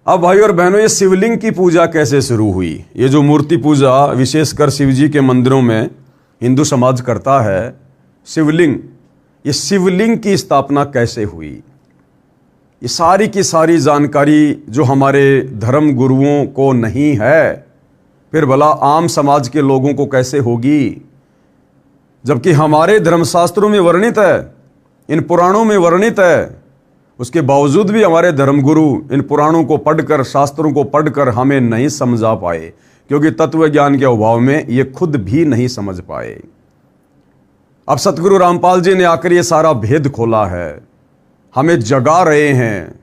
अब भाई और बहनों, ये शिवलिंग की पूजा कैसे शुरू हुई? ये जो मूर्ति पूजा विशेषकर शिव जी के मंदिरों में हिंदू समाज करता है, शिवलिंग, ये शिवलिंग की स्थापना कैसे हुई? ये सारी की सारी जानकारी जो हमारे धर्म गुरुओं को नहीं है, फिर भला आम समाज के लोगों को कैसे होगी? जबकि हमारे धर्मशास्त्रों में वर्णित है, इन पुराणों में वर्णित है, उसके बावजूद भी हमारे धर्मगुरु इन पुराणों को पढ़कर, शास्त्रों को पढ़कर हमें नहीं समझा पाए, क्योंकि तत्व ज्ञान के अभाव में ये खुद भी नहीं समझ पाए। अब सतगुरु रामपाल जी ने आकर ये सारा भेद खोला है, हमें जगा रहे हैं,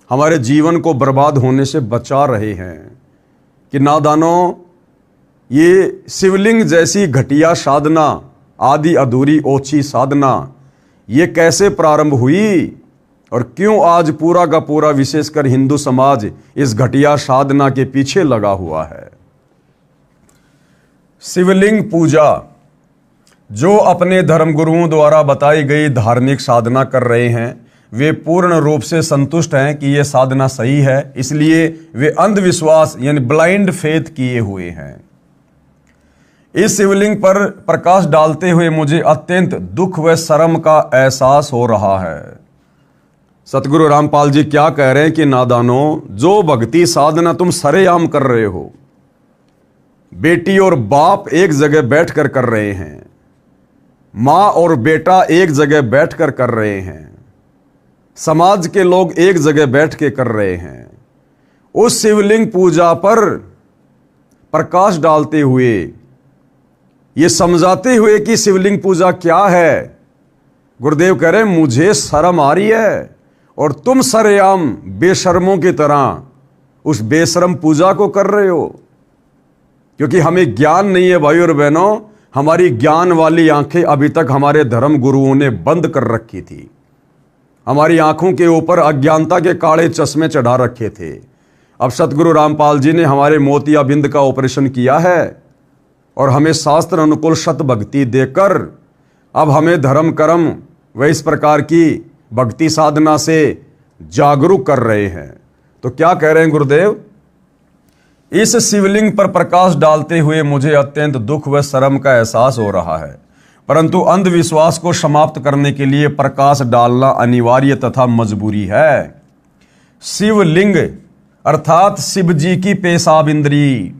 हमारे जीवन को बर्बाद होने से बचा रहे हैं कि नादानों, ये शिवलिंग जैसी घटिया साधना, आदि अधूरी ओछी साधना, ये कैसे प्रारंभ हुई और क्यों आज पूरा का पूरा विशेषकर हिंदू समाज इस घटिया साधना के पीछे लगा हुआ है? शिवलिंग पूजा जो अपने धर्मगुरुओं द्वारा बताई गई धार्मिक साधना कर रहे हैं, वे पूर्ण रूप से संतुष्ट हैं कि यह साधना सही है, इसलिए वे अंधविश्वास यानी ब्लाइंड फेथ किए हुए हैं। इस शिवलिंग पर प्रकाश डालते हुए मुझे अत्यंत दुख व शर्म का एहसास हो रहा है। सतगुरु रामपाल जी क्या कह रहे हैं कि नादानों, जो भक्ति साधना तुम सरेआम कर रहे हो, बेटी और बाप एक जगह बैठकर कर रहे हैं, माँ और बेटा एक जगह बैठकर कर रहे हैं, समाज के लोग एक जगह बैठ के कर रहे हैं, उस शिवलिंग पूजा पर प्रकाश डालते हुए, ये समझाते हुए कि शिवलिंग पूजा क्या है, गुरुदेव कह रहे हैं मुझे शर्म आ रही है और तुम सरेआम बेशर्मों की तरह उस बेशर्म पूजा को कर रहे हो। क्योंकि हमें ज्ञान नहीं है भाई और बहनों, हमारी ज्ञान वाली आंखें अभी तक हमारे धर्म गुरुओं ने बंद कर रखी थी, हमारी आंखों के ऊपर अज्ञानता के काले चश्मे चढ़ा रखे थे। अब सतगुरु रामपाल जी ने हमारे मोतियाबिंद का ऑपरेशन किया है और हमें शास्त्र अनुकूल शत भक्ति देकर अब हमें धर्म कर्म व इस प्रकार की भक्ति साधना से जागरूक कर रहे हैं। तो क्या कह रहे हैं गुरुदेव? इस शिवलिंग पर प्रकाश डालते हुए मुझे अत्यंत दुख व शर्म का एहसास हो रहा है, परंतु अंधविश्वास को समाप्त करने के लिए प्रकाश डालना अनिवार्य तथा मजबूरी है। शिवलिंग अर्थात शिव जी की पेशाब इंद्री,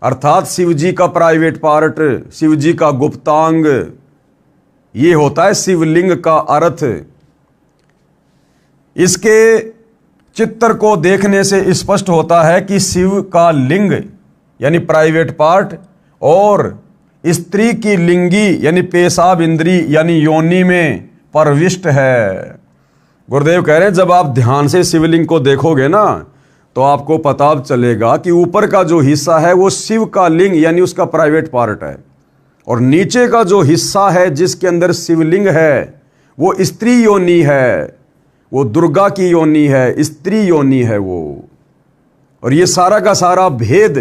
अर्थात शिव जी का प्राइवेट पार्ट, शिव जी का गुप्तांग, ये होता है शिवलिंग का अर्थ। इसके चित्र को देखने से स्पष्ट होता है कि शिव का लिंग यानी प्राइवेट पार्ट और स्त्री की लिंगी यानी पेशाब इंद्री यानी योनि में प्रविष्ट है। गुरुदेव कह रहे हैं जब आप ध्यान से शिवलिंग को देखोगे ना, तो आपको पता चलेगा कि ऊपर का जो हिस्सा है वो शिव का लिंग यानी उसका प्राइवेट पार्ट है, और नीचे का जो हिस्सा है जिसके अंदर शिवलिंग है वो स्त्री योनि है, वो दुर्गा की योनि है, स्त्री योनि है वो। और ये सारा का सारा भेद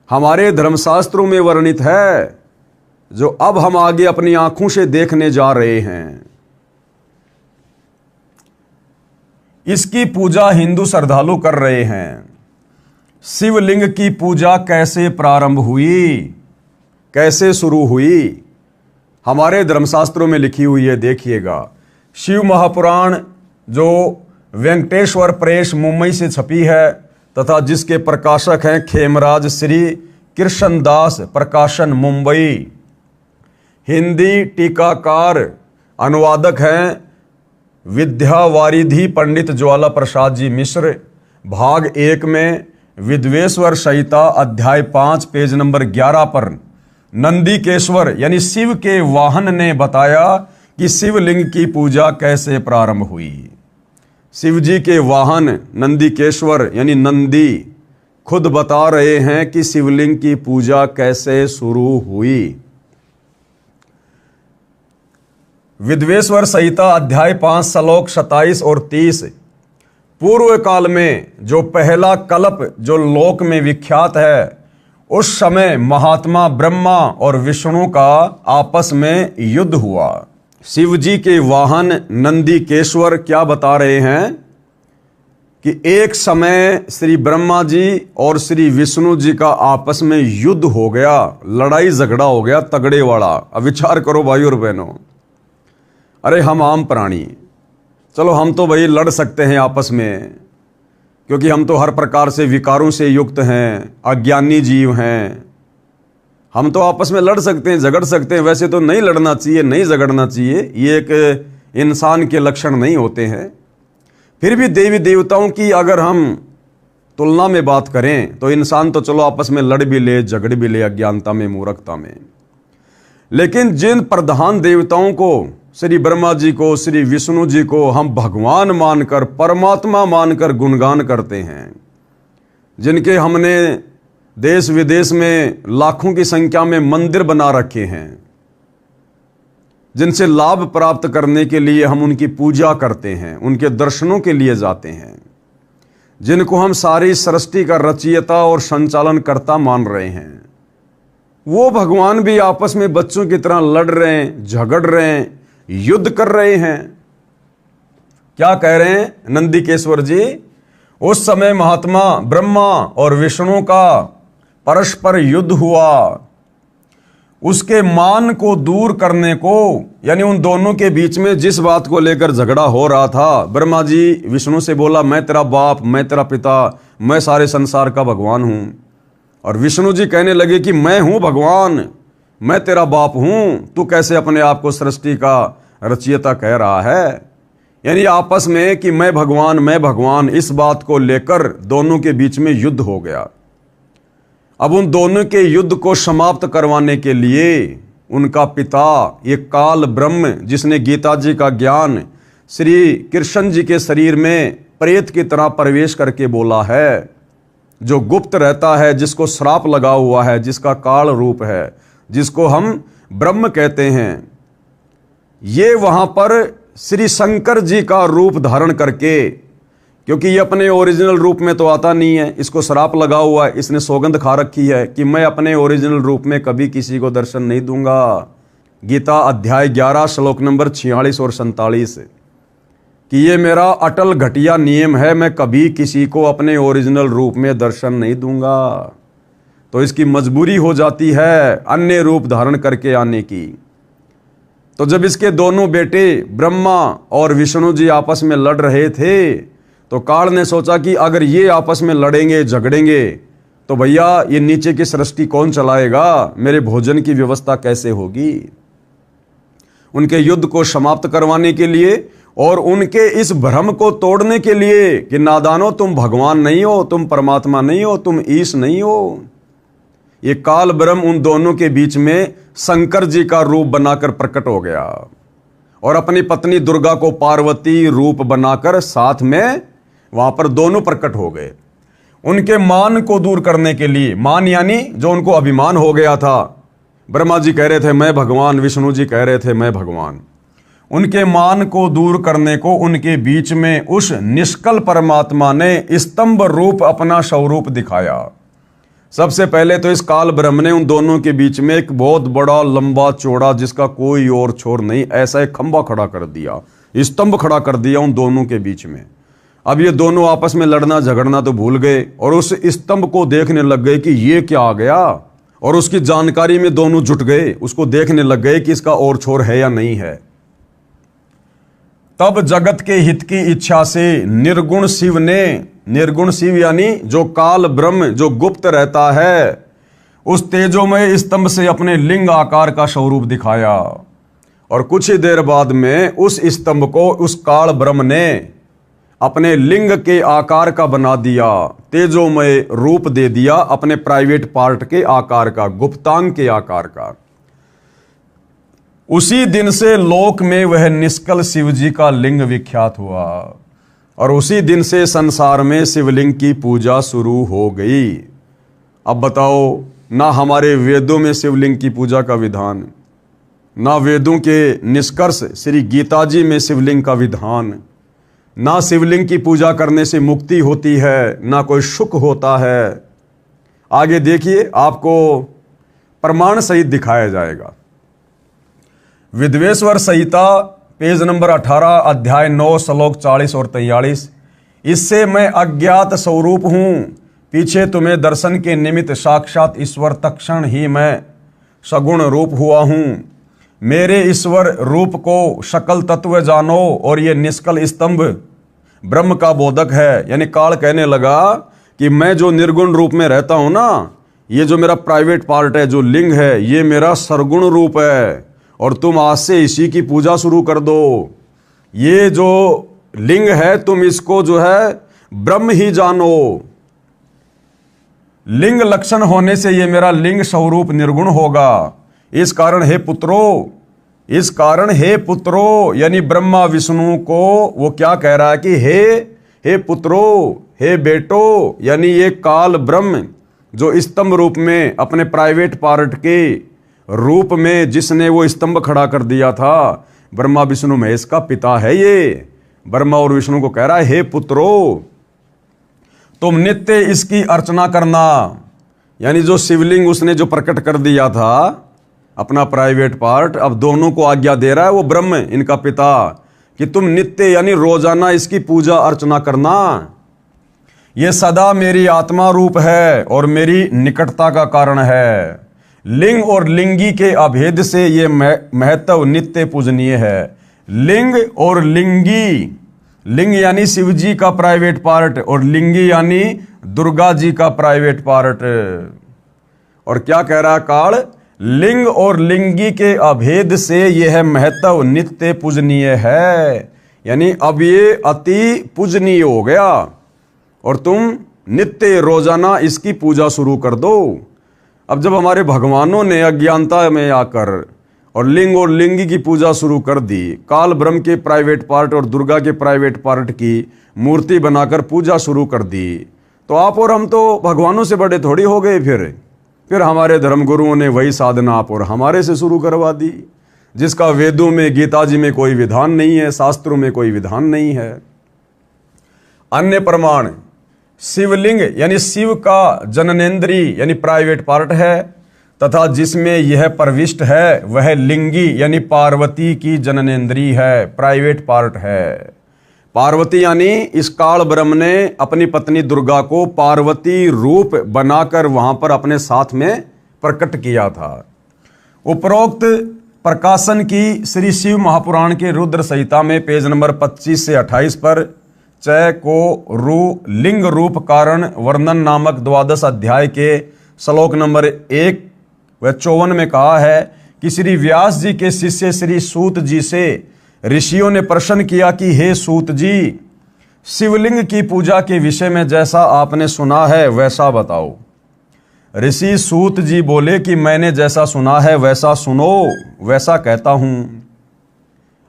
हमारे धर्मशास्त्रों में वर्णित है, जो अब हम आगे अपनी आंखों से देखने जा रहे हैं। इसकी पूजा हिंदू श्रद्धालु कर रहे हैं। शिवलिंग की पूजा कैसे प्रारंभ हुई, कैसे शुरू हुई? हमारे धर्मशास्त्रों में लिखी हुई है, देखिएगा। शिव महापुराण जो वेंकटेश्वर प्रेस मुंबई से छपी है तथा जिसके प्रकाशक हैं खेमराज श्री कृष्णदास प्रकाशन मुंबई, हिंदी टीकाकार अनुवादक हैं विद्यावारिधि पंडित ज्वाला प्रसाद जी मिश्र। भाग 1 में विद्वेश्वर संहिता अध्याय 5 पेज नंबर 11 पर नंदीकेश्वर यानी शिव के वाहन ने बताया कि शिवलिंग की पूजा कैसे प्रारंभ हुई। शिव जी के वाहन नंदीकेश्वर यानी नंदी खुद बता रहे हैं कि शिवलिंग की पूजा कैसे शुरू हुई। विद्वेश्वर संहिता अध्याय 5 श्लोक 27 और 30। पूर्व काल में जो पहला कल्प जो लोक में विख्यात है, उस समय महात्मा ब्रह्मा और विष्णु का आपस में युद्ध हुआ। शिव जी के वाहन नंदीकेश्वर क्या बता रहे हैं कि एक समय श्री ब्रह्मा जी और श्री विष्णु जी का आपस में युद्ध हो गया, लड़ाई झगड़ा हो गया तगड़े वाला। अब विचार करो भाई और बहनों, अरे हम आम प्राणी, चलो हम तो भाई लड़ सकते हैं आपस में, क्योंकि हम तो हर प्रकार से विकारों से युक्त हैं, अज्ञानी जीव हैं, हम तो आपस में लड़ सकते हैं, झगड़ सकते हैं। वैसे तो नहीं लड़ना चाहिए, नहीं झगड़ना चाहिए, ये एक इंसान के लक्षण नहीं होते हैं। फिर भी देवी देवताओं की अगर हम तुलना में बात करें तो इंसान तो चलो आपस में लड़ भी ले, झगड़ भी ले, अज्ञानता में, मूर्खता में। लेकिन जिन प्रधान देवताओं को, श्री ब्रह्मा जी को, श्री विष्णु जी को हम भगवान मानकर, परमात्मा मानकर गुणगान करते हैं, जिनके हमने देश विदेश में लाखों की संख्या में मंदिर बना रखे हैं, जिनसे लाभ प्राप्त करने के लिए हम उनकी पूजा करते हैं, उनके दर्शनों के लिए जाते हैं, जिनको हम सारी सृष्टि का रचयिता और संचालन कर्ता मान रहे हैं, वो भगवान भी आपस में बच्चों की तरह लड़ रहे हैं, झगड़ रहे हैं, युद्ध कर रहे हैं। क्या कह रहे हैं नंदिकेश्वर जी? उस समय महात्मा ब्रह्मा और विष्णु का परस्पर युद्ध हुआ, उसके मान को दूर करने को, यानी उन दोनों के बीच में जिस बात को लेकर झगड़ा हो रहा था, ब्रह्मा जी विष्णु से बोला मैं तेरा बाप, मैं तेरा पिता, मैं सारे संसार का भगवान हूं, और विष्णु जी कहने लगे कि मैं हूं भगवान, मैं तेरा बाप हूं, तू कैसे अपने आप को सृष्टि का रचयिता कह रहा है। यानी आपस में कि मैं भगवान, इस बात को लेकर दोनों के बीच में युद्ध हो गया। अब उन दोनों के युद्ध को समाप्त करवाने के लिए उनका पिता, ये काल ब्रह्म, जिसने गीता जी का ज्ञान श्री कृष्ण जी के शरीर में प्रेत की तरह प्रवेश करके बोला है, जो गुप्त रहता है, जिसको श्राप लगा हुआ है, जिसका काल रूप है, जिसको हम ब्रह्म कहते हैं, ये वहां पर श्री शंकर जी का रूप धारण करके, क्योंकि ये अपने ओरिजिनल रूप में तो आता नहीं है, इसको श्राप लगा हुआ है, इसने सौगंध खा रखी है कि मैं अपने ओरिजिनल रूप में कभी किसी को दर्शन नहीं दूंगा। गीता अध्याय 11 श्लोक नंबर 46 और 47 कि ये मेरा अटल घटिया नियम है, मैं कभी किसी को अपने ओरिजिनल रूप में दर्शन नहीं दूंगा। तो इसकी मजबूरी हो जाती है अन्य रूप धारण करके आने की। तो जब इसके दोनों बेटे ब्रह्मा और विष्णु जी आपस में लड़ रहे थे, तो काल ने सोचा कि अगर ये आपस में लड़ेंगे, झगड़ेंगे, तो भैया ये नीचे की सृष्टि कौन चलाएगा, मेरे भोजन की व्यवस्था कैसे होगी। उनके युद्ध को समाप्त करवाने के लिए और उनके इस भ्रम को तोड़ने के लिए कि नादानो, तुम भगवान नहीं हो, तुम परमात्मा नहीं हो, तुम ईश नहीं हो, ये काल ब्रह्म उन दोनों के बीच में शंकर जी का रूप बनाकर प्रकट हो गया और अपनी पत्नी दुर्गा को पार्वती रूप बनाकर साथ में वहां पर दोनों प्रकट हो गए। उनके मान को दूर करने के लिए, मान यानी जो उनको अभिमान हो गया था, ब्रह्मा जी कह रहे थे मैं भगवान, विष्णु जी कह रहे थे मैं भगवान, उनके मान को दूर करने को उनके बीच में उस निष्कल परमात्मा ने स्तंभ रूप अपना स्वरूप दिखाया। सबसे पहले तो इस काल ब्रह्म ने उन दोनों के बीच में एक बहुत बड़ा लंबा चौड़ा, जिसका कोई और छोर नहीं, ऐसा एक खंबा खड़ा कर दिया, स्तंभ खड़ा कर दिया उन दोनों के बीच में। अब ये दोनों आपस में लड़ना झगड़ना तो भूल गए और उस स्तंभ को देखने लग गए कि ये क्या आ गया, और उसकी जानकारी में दोनों जुट गए, उसको देखने लग गए कि इसका और छोर है या नहीं है। तब जगत के हित की इच्छा से निर्गुण शिव ने, निर्गुण शिव यानी जो काल ब्रह्म जो गुप्त रहता है, उस तेजोमय स्तंभ से अपने लिंग आकार का स्वरूप दिखाया, और कुछ ही देर बाद में उस स्तंभ को उस काल ब्रह्म ने अपने लिंग के आकार का बना दिया, तेजोमय रूप दे दिया, अपने प्राइवेट पार्ट के आकार का, गुप्तांग के आकार का। उसी दिन से लोक में वह निष्कल शिव जी का लिंग विख्यात हुआ, और उसी दिन से संसार में शिवलिंग की पूजा शुरू हो गई। अब बताओ, ना हमारे वेदों में शिवलिंग की पूजा का विधान, ना वेदों के निष्कर्ष श्री गीता जी में शिवलिंग का विधान, ना शिवलिंग की पूजा करने से मुक्ति होती है, ना कोई सुख होता है। आगे देखिए, आपको प्रमाण सहित दिखाया जाएगा। विद्वेश्वर संहिता पेज नंबर 18 अध्याय 9 श्लोक 40 और 43, इससे मैं अज्ञात स्वरूप हूँ, पीछे तुम्हें दर्शन के निमित्त साक्षात ईश्वर तत्क्षण ही मैं सगुण रूप हुआ हूँ। मेरे ईश्वर रूप को सकल तत्व जानो और ये निष्कल स्तंभ ब्रह्म का बोधक है। यानी काल कहने लगा कि मैं जो निर्गुण रूप में रहता हूं ना, ये जो मेरा प्राइवेट पार्ट है, जो लिंग है, ये मेरा सरगुण रूप है और तुम आज से इसी की पूजा शुरू कर दो। ये जो लिंग है तुम इसको जो है ब्रह्म ही जानो। लिंग लक्षण होने से ये मेरा लिंग स्वरूप निर्गुण होगा। इस कारण हे पुत्रो यानी ब्रह्मा विष्णु को वो क्या कह रहा है कि हे पुत्रो, हे बेटो, यानी ये काल ब्रह्म जो स्तंभ रूप में अपने प्राइवेट पार्ट के रूप में जिसने वो स्तंभ खड़ा कर दिया था, ब्रह्मा विष्णु महेश का पिता है ये। ब्रह्मा और विष्णु को कह रहा है हे पुत्रो, तुम नित्य इसकी अर्चना करना। यानी जो शिवलिंग उसने जो प्रकट कर दिया था अपना प्राइवेट पार्ट, अब दोनों को आज्ञा दे रहा है वो ब्रह्म इनका पिता कि तुम नित्य यानी रोजाना इसकी पूजा अर्चना करना। ये सदा मेरी आत्मा रूप है और मेरी निकटता का कारण है। लिंग और लिंगी के अभेद से ये महत्व नित्य पूजनीय है। लिंग और लिंगी, लिंग यानी शिव जी का प्राइवेट पार्ट और लिंगी यानी दुर्गा जी का प्राइवेट पार्ट। और क्या कह रहा काल, लिंग और लिंगी के अभेद से यह महत्व नित्य पूजनीय है। यानी अब ये अति पूजनीय हो गया और तुम नित्य रोजाना इसकी पूजा शुरू कर दो। अब जब हमारे भगवानों ने अज्ञानता में आकर और लिंग और लिंगी की पूजा शुरू कर दी, काल ब्रह्म के प्राइवेट पार्ट और दुर्गा के प्राइवेट पार्ट की मूर्ति बनाकर पूजा शुरू कर दी, तो आप और हम तो भगवानों से बड़े थोड़ी हो गए। फिर हमारे धर्मगुरुओं ने वही साधना आप और हमारे से शुरू करवा दी, जिसका वेदों में, गीता जी में कोई विधान नहीं है, शास्त्रों में कोई विधान नहीं है। अन्य प्रमाण, शिवलिंग यानी शिव का जननेन्द्री यानी प्राइवेट पार्ट है, तथा जिसमें यह प्रविष्ट है वह लिंगी यानी पार्वती की जननेन्द्री है, प्राइवेट पार्ट है। पार्वती यानी इस काल ब्रह्म ने अपनी पत्नी दुर्गा को पार्वती रूप बनाकर वहां पर अपने साथ में प्रकट किया था। उपरोक्त प्रकाशन की श्री शिव महापुराण के रुद्र संहिता में पेज नंबर 25 से 28 पर चय को लिंग रूप कारण वर्णन नामक 12 अध्याय के श्लोक नंबर 1 व 54 में कहा है कि श्री व्यास जी के शिष्य श्री सूत जी से ऋषियों ने प्रश्न किया कि हे सूत जी, शिवलिंग की पूजा के विषय में जैसा आपने सुना है वैसा बताओ। ऋषि सूत जी बोले कि मैंने जैसा सुना है वैसा सुनो, वैसा कहता हूं।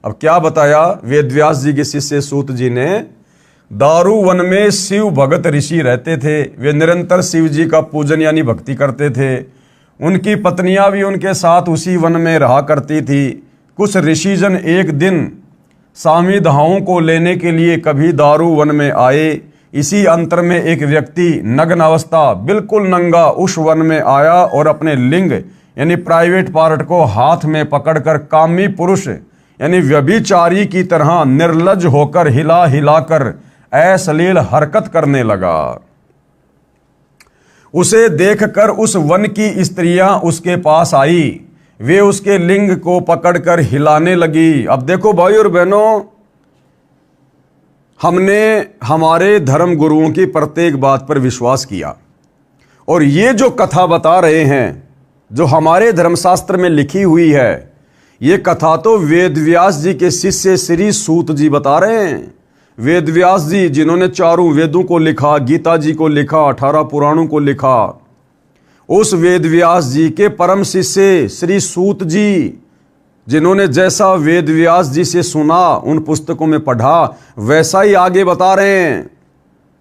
अब क्या बताया वेदव्यास जी के शिष्य सूत जी ने? दारू वन में शिव भगत ऋषि रहते थे। वे निरंतर शिव जी का पूजन यानी भक्ति करते थे। उनकी पत्नियां भी उनके साथ उसी वन में रहा करती थी। कुछ ऋषिजन एक दिन सामिधाओं को लेने के लिए कभी दारू वन में आए। इसी अंतर में एक व्यक्ति नग्न अवस्था बिल्कुल नंगा उस वन में आया और अपने लिंग यानी प्राइवेट पार्ट को हाथ में पकड़कर कामी पुरुष यानी व्यभिचारी की तरह निर्लज होकर हिला हिलाकर अश्लील हरकत करने लगा। उसे देखकर उस वन की स्त्रियां उसके पास आई। वे उसके लिंग को पकड़कर हिलाने लगी। अब देखो भाई और बहनों, हमने हमारे धर्म गुरुओं की प्रत्येक बात पर विश्वास किया और ये जो कथा बता रहे हैं, जो हमारे धर्मशास्त्र में लिखी हुई है, ये कथा तो वेदव्यास जी के शिष्य श्री सूत जी बता रहे हैं। वेदव्यास जी जिन्होंने चारों वेदों को लिखा, गीता जी को लिखा, 18 पुराणों को लिखा, उस वेदव्यास जी के परम शिष्य श्री सूत जी जिन्होंने जैसा वेदव्यास जी से सुना, उन पुस्तकों में पढ़ा, वैसा ही आगे बता रहे हैं।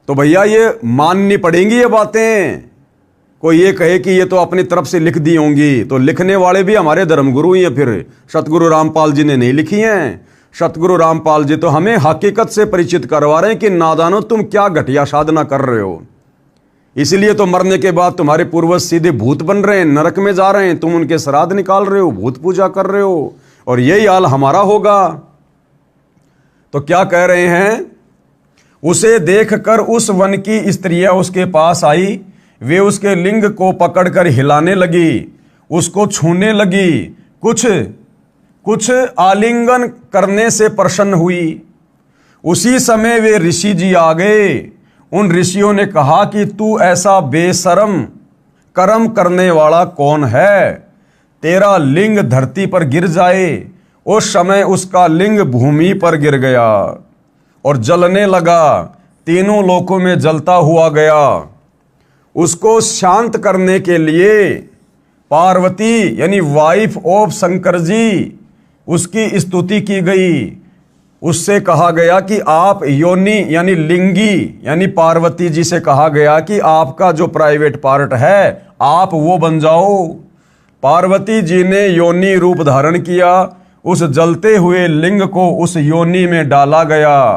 तो भैया ये माननी पड़ेंगी ये बातें। कोई ये कहे कि ये तो अपनी तरफ से लिख दी होंगी, तो लिखने वाले भी हमारे धर्मगुरु ही हैं। फिर सतगुरु रामपाल जी ने नहीं लिखी हैं। सतगुरु रामपाल जी तो हमें हकीकत से परिचित करवा रहे हैं कि नादानो तुम क्या घटिया साधना कर रहे हो। इसलिए तो मरने के बाद तुम्हारे पूर्वज सीधे भूत बन रहे हैं, नरक में जा रहे हैं। तुम उनके श्राद्ध निकाल रहे हो, भूत पूजा कर रहे हो, और यही हाल हमारा होगा। तो क्या कह रहे हैं? उसे देखकर उस वन की स्त्रियां उसके पास आई। वे उसके लिंग को पकड़कर हिलाने लगी, उसको छूने लगी, कुछ कुछ आलिंगन करने से प्रसन्न हुई। उसी समय वे ऋषि जी आ गए। उन ऋषियों ने कहा कि तू ऐसा बेशर्म कर्म करने वाला कौन है? तेरा लिंग धरती पर गिर जाए। उस समय उसका लिंग भूमि पर गिर गया और जलने लगा, तीनों लोकों में जलता हुआ गया। उसको शांत करने के लिए पार्वती यानी वाइफ ऑफ शंकर जी, उसकी स्तुति की गई। उससे कहा गया कि आप योनि यानी लिंगी यानी पार्वती जी से कहा गया कि आपका जो प्राइवेट पार्ट है आप वो बन जाओ। पार्वती जी ने योनि रूप धारण किया। उस जलते हुए लिंग को उस योनि में डाला गया,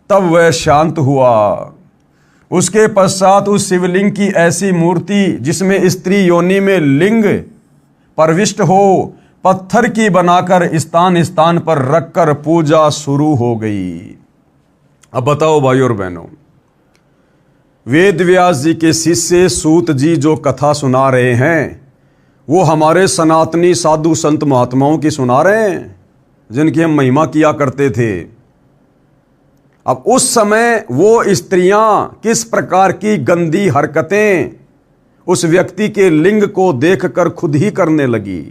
तब वह शांत हुआ। उसके पश्चात उस शिवलिंग की ऐसी मूर्ति जिसमें स्त्री योनि में लिंग प्रविष्ट हो, पत्थर की बनाकर स्थान स्थान पर रखकर पूजा शुरू हो गई। अब बताओ भाइयों और बहनों, वेद व्यास जी के शिष्य सूत जी जो कथा सुना रहे हैं वो हमारे सनातनी साधु संत महात्माओं की सुना रहे हैं जिनकी हम महिमा किया करते थे। अब उस समय वो स्त्रियां किस प्रकार की गंदी हरकतें उस व्यक्ति के लिंग को देखकर खुद ही करने लगी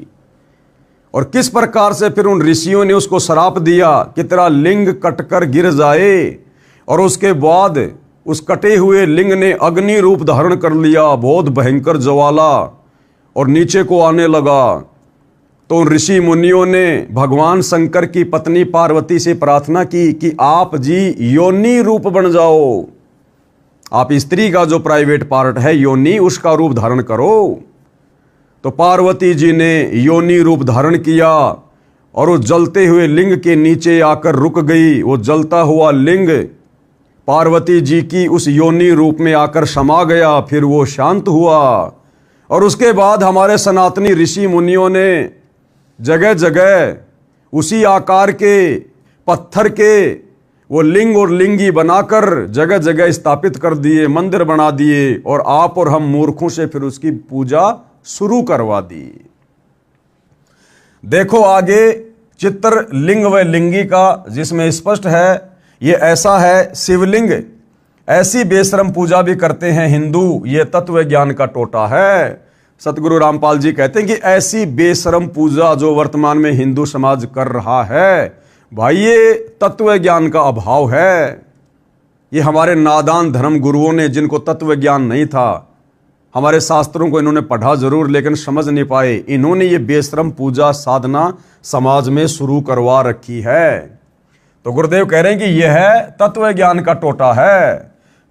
और किस प्रकार से फिर उन ऋषियों ने उसको श्राप दिया कि तेरा लिंग कटकर गिर जाए। और उसके बाद उस कटे हुए लिंग ने अग्नि रूप धारण कर लिया, बहुत भयंकर ज्वाला, और नीचे को आने लगा। तो उन ऋषि मुनियों ने भगवान शंकर की पत्नी पार्वती से प्रार्थना की कि आप जी योनि रूप बन जाओ, आप स्त्री का जो प्राइवेट पार्ट है योनि उसका रूप धारण करो। तो पार्वती जी ने योनि रूप धारण किया और वो जलते हुए लिंग के नीचे आकर रुक गई। वो जलता हुआ लिंग पार्वती जी की उस योनि रूप में आकर समा गया, फिर वो शांत हुआ। और उसके बाद हमारे सनातनी ऋषि मुनियों ने जगह जगह उसी आकार के पत्थर के वो लिंग और लिंगी बनाकर जगह जगह स्थापित कर दिए, मंदिर बना दिए, और आप और हम मूर्खों से फिर उसकी पूजा शुरू करवा दी। देखो आगे चित्र लिंग व लिंगी का, जिसमें स्पष्ट है ये ऐसा है शिवलिंग। ऐसी बेशरम पूजा भी करते हैं हिंदू, ये तत्व ज्ञान का टोटा है। सतगुरु रामपाल जी कहते हैं कि ऐसी बेशरम पूजा जो वर्तमान में हिंदू समाज कर रहा है, भाई ये तत्व ज्ञान का अभाव है। ये हमारे नादान धर्म गुरुओं ने, जिनको तत्व ज्ञान नहीं था, हमारे शास्त्रों को इन्होंने पढ़ा जरूर लेकिन समझ नहीं पाए, इन्होंने ये बेशरम पूजा साधना समाज में शुरू करवा रखी है। तो गुरुदेव कह रहे हैं कि यह है तत्व ज्ञान का टोटा है।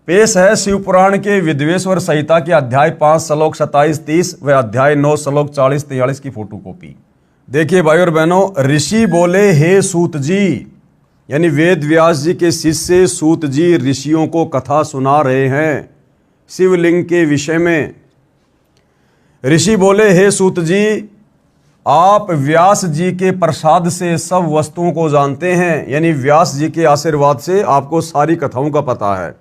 पेश है शिवपुराण के विद्वेश्वर संहिता के अध्याय 5 श्लोक 27-30 व अध्याय 9 श्लोक 40-43 की फोटोकॉपी। देखिए भाई और बहनों, ऋषि बोले हे सूत जी, यानी वेद व्यास जी के शिष्य सूत जी ऋषियों को कथा सुना रहे हैं शिवलिंग के विषय में। ऋषि बोले हे सूत जी, आप व्यास जी के प्रसाद से सब वस्तुओं को जानते हैं, यानी व्यास जी के आशीर्वाद से आपको सारी कथाओं का पता है।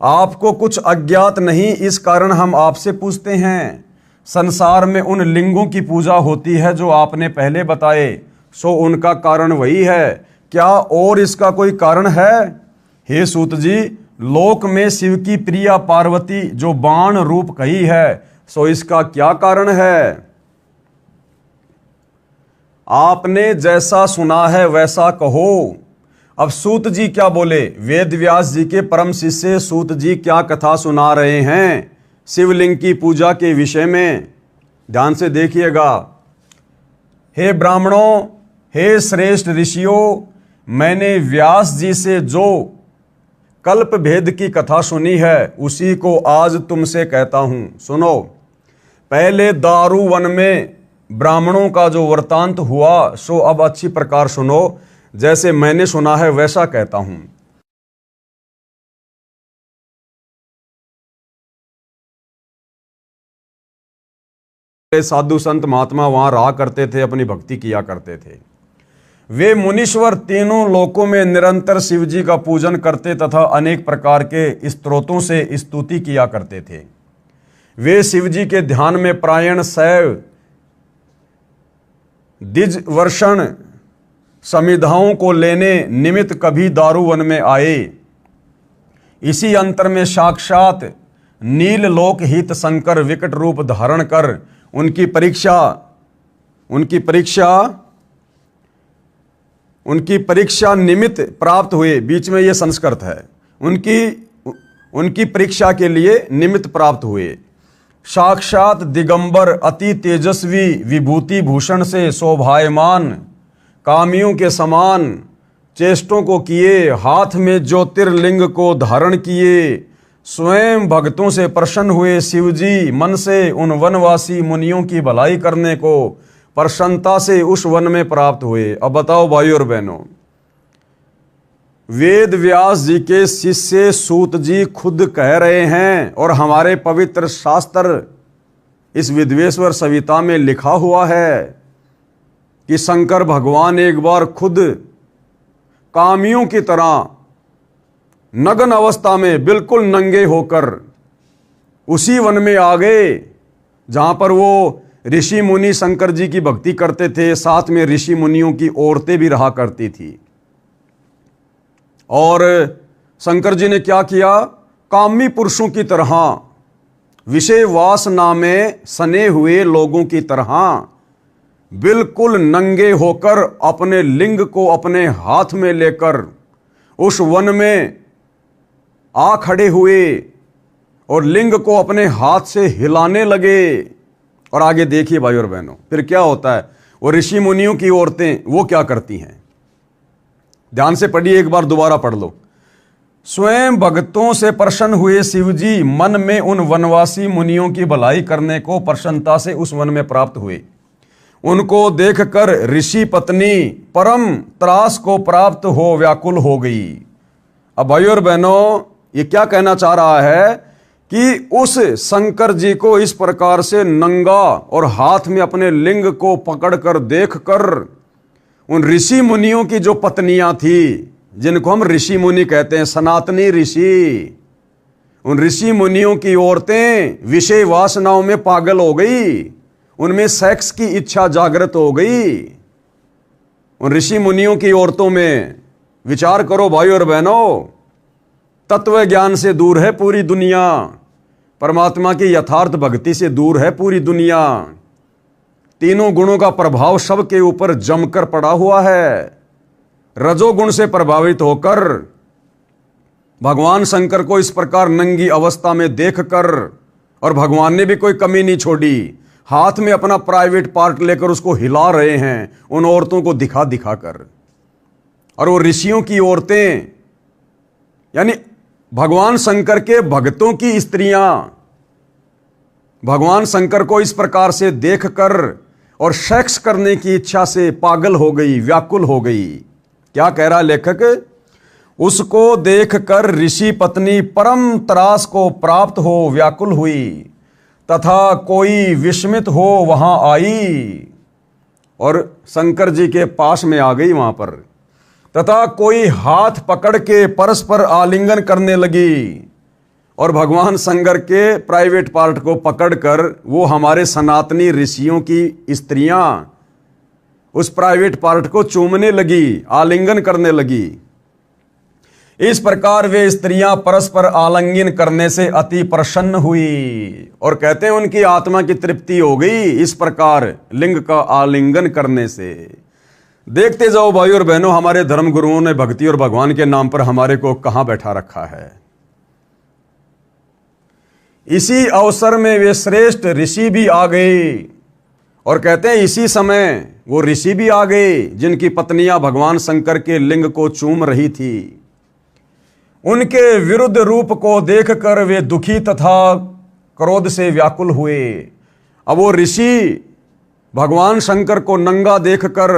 आपको कुछ अज्ञात नहीं, इस कारण हम आपसे पूछते हैं। संसार में उन लिंगों की पूजा होती है जो आपने पहले बताए, सो उनका कारण वही है, क्या और इसका कोई कारण है? हे सूत जी, लोक में शिव की प्रिया पार्वती जो बाण रूप कही है, सो इसका क्या कारण है? आपने जैसा सुना है वैसा कहो। अब सूत जी क्या बोले? वेद व्यास जी के परम शिष्य सूत जी क्या कथा सुना रहे हैं शिवलिंग की पूजा के विषय में? ध्यान से देखिएगा। हे ब्राह्मणों, हे श्रेष्ठ ऋषियों, मैंने व्यास जी से जो कल्प भेद की कथा सुनी है उसी को आज तुमसे कहता हूं, सुनो। पहले दारू वन में ब्राह्मणों का जो वृतांत हुआ सो अब अच्छी प्रकार सुनो, जैसे मैंने सुना है वैसा कहता हूं। साधु संत महात्मा वहां रहा करते थे, अपनी भक्ति किया करते थे। वे मुनीश्वर तीनों लोकों में निरंतर शिवजी का पूजन करते तथा अनेक प्रकार के स्तोत्रों से स्तुति किया करते थे। वे शिवजी के ध्यान में प्रायण शैव द्विज वर्षण समिधाओं को लेने निमित्त कभी दारुवन में आए। इसी अंतर में साक्षात नील लोक हित शंकर विकट रूप धारण कर उनकी परीक्षा निमित्त प्राप्त हुए। बीच में ये संस्कृत है, उनकी परीक्षा के लिए निमित्त प्राप्त हुए। साक्षात दिगंबर अति तेजस्वी विभूति भूषण से शोभायमान कामियों के समान चेष्टों को किए, हाथ में ज्योतिर्लिंग को धारण किए, स्वयं भक्तों से प्रसन्न हुए शिवजी मन से उन वनवासी मुनियों की भलाई करने को प्रसन्नता से उस वन में प्राप्त हुए। अब बताओ भाइयों और बहनों, वेद व्यास जी के शिष्य सूत जी खुद कह रहे हैं और हमारे पवित्र शास्त्र इस विद्वेश्वर संहिता में लिखा हुआ है कि शंकर भगवान एक बार खुद कामियों की तरह नग्न अवस्था में बिल्कुल नंगे होकर उसी वन में आ गए जहां पर वो ऋषि मुनि शंकर जी की भक्ति करते थे। साथ में ऋषि मुनियों की औरतें भी रहा करती थी। और शंकर जी ने क्या किया, कामी पुरुषों की तरह, विषय वासना में सने हुए लोगों की तरह बिल्कुल नंगे होकर अपने लिंग को अपने हाथ में लेकर उस वन में आ खड़े हुए और लिंग को अपने हाथ से हिलाने लगे। और आगे देखिए भाई और बहनों, फिर क्या होता है। वो ऋषि मुनियों की औरतें वो क्या करती हैं, ध्यान से पढ़िए, एक बार दोबारा पढ़ लो। स्वयं भक्तों से प्रसन्न हुए शिवजी मन में उन वनवासी मुनियों की भलाई करने को प्रसन्नता से उस वन में प्राप्त हुए। उनको देखकर ऋषि पत्नी परम त्रास को प्राप्त हो व्याकुल हो गई। अब भाइयों और बहनों, ये क्या कहना चाह रहा है कि उस शंकर जी को इस प्रकार से नंगा और हाथ में अपने लिंग को पकड़कर देखकर उन ऋषि मुनियों की जो पत्नियां थी, जिनको हम ऋषि मुनि कहते हैं, सनातनी ऋषि, उन ऋषि मुनियों की औरतें विषय वासनाओं में पागल हो गई, उनमें सेक्स की इच्छा जागृत हो गई। उन ऋषि मुनियों की औरतों में विचार करो भाई और बहनों, तत्व ज्ञान से दूर है पूरी दुनिया, परमात्मा की यथार्थ भक्ति से दूर है पूरी दुनिया। तीनों गुणों का प्रभाव सबके ऊपर जमकर पड़ा हुआ है। रजोगुण से प्रभावित होकर भगवान शंकर को इस प्रकार नंगी अवस्था में देखकर, और भगवान ने भी कोई कमी नहीं छोड़ी, हाथ में अपना प्राइवेट पार्ट लेकर उसको हिला रहे हैं उन औरतों को दिखा दिखा कर। और वो ऋषियों की औरतें, यानी भगवान शंकर के भक्तों की स्त्रियां भगवान शंकर को इस प्रकार से देखकर और सेक्स करने की इच्छा से पागल हो गई, व्याकुल हो गई। क्या कह रहा लेखक, उसको देखकर ऋषि पत्नी परम त्रास को प्राप्त हो व्याकुल हुई तथा कोई विस्मित हो वहां आई और शंकर जी के पास में आ गई वहां पर, तथा कोई हाथ पकड़ के परस्पर आलिंगन करने लगी और भगवान शंकर के प्राइवेट पार्ट को पकड़कर वो हमारे सनातनी ऋषियों की स्त्रियां उस प्राइवेट पार्ट को चूमने लगी, आलिंगन करने लगी। इस प्रकार वे स्त्रियां परस्पर आलिंगन करने से अति प्रसन्न हुई और कहते हैं उनकी आत्मा की तृप्ति हो गई इस प्रकार लिंग का आलिंगन करने से। देखते जाओ भाई और बहनों, हमारे धर्म गुरुओं ने भक्ति और भगवान के नाम पर हमारे को कहां बैठा रखा है। इसी अवसर में वे श्रेष्ठ ऋषि भी आ गए और कहते हैं इसी समय वो ऋषि भी आ गए जिनकी पत्नियां भगवान शंकर के लिंग को चूम रही थी। उनके विरुद्ध रूप को देखकर वे दुखी तथा क्रोध से व्याकुल हुए। अब वो ऋषि भगवान शंकर को नंगा देखकर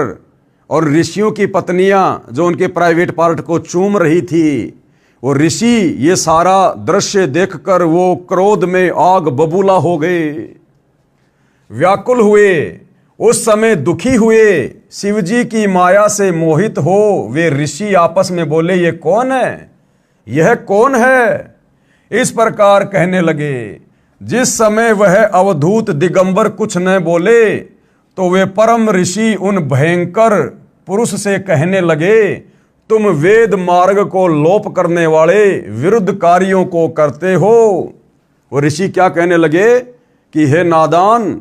और ऋषियों की पत्नियां जो उनके प्राइवेट पार्ट को चूम रही थी, वो ऋषि ये सारा दृश्य देखकर वो क्रोध में आग बबूला हो गए, व्याकुल हुए उस समय दुखी हुए, शिव जी की माया से मोहित हो वे ऋषि आपस में बोले, ये कौन है, यह कौन है। इस प्रकार कहने लगे। जिस समय वह अवधूत दिगंबर कुछ न बोले तो वे परम ऋषि उन भयंकर पुरुष से कहने लगे, तुम वेद मार्ग को लोप करने वाले विरुद्ध कार्यों को करते हो। वो ऋषि क्या कहने लगे कि हे नादान,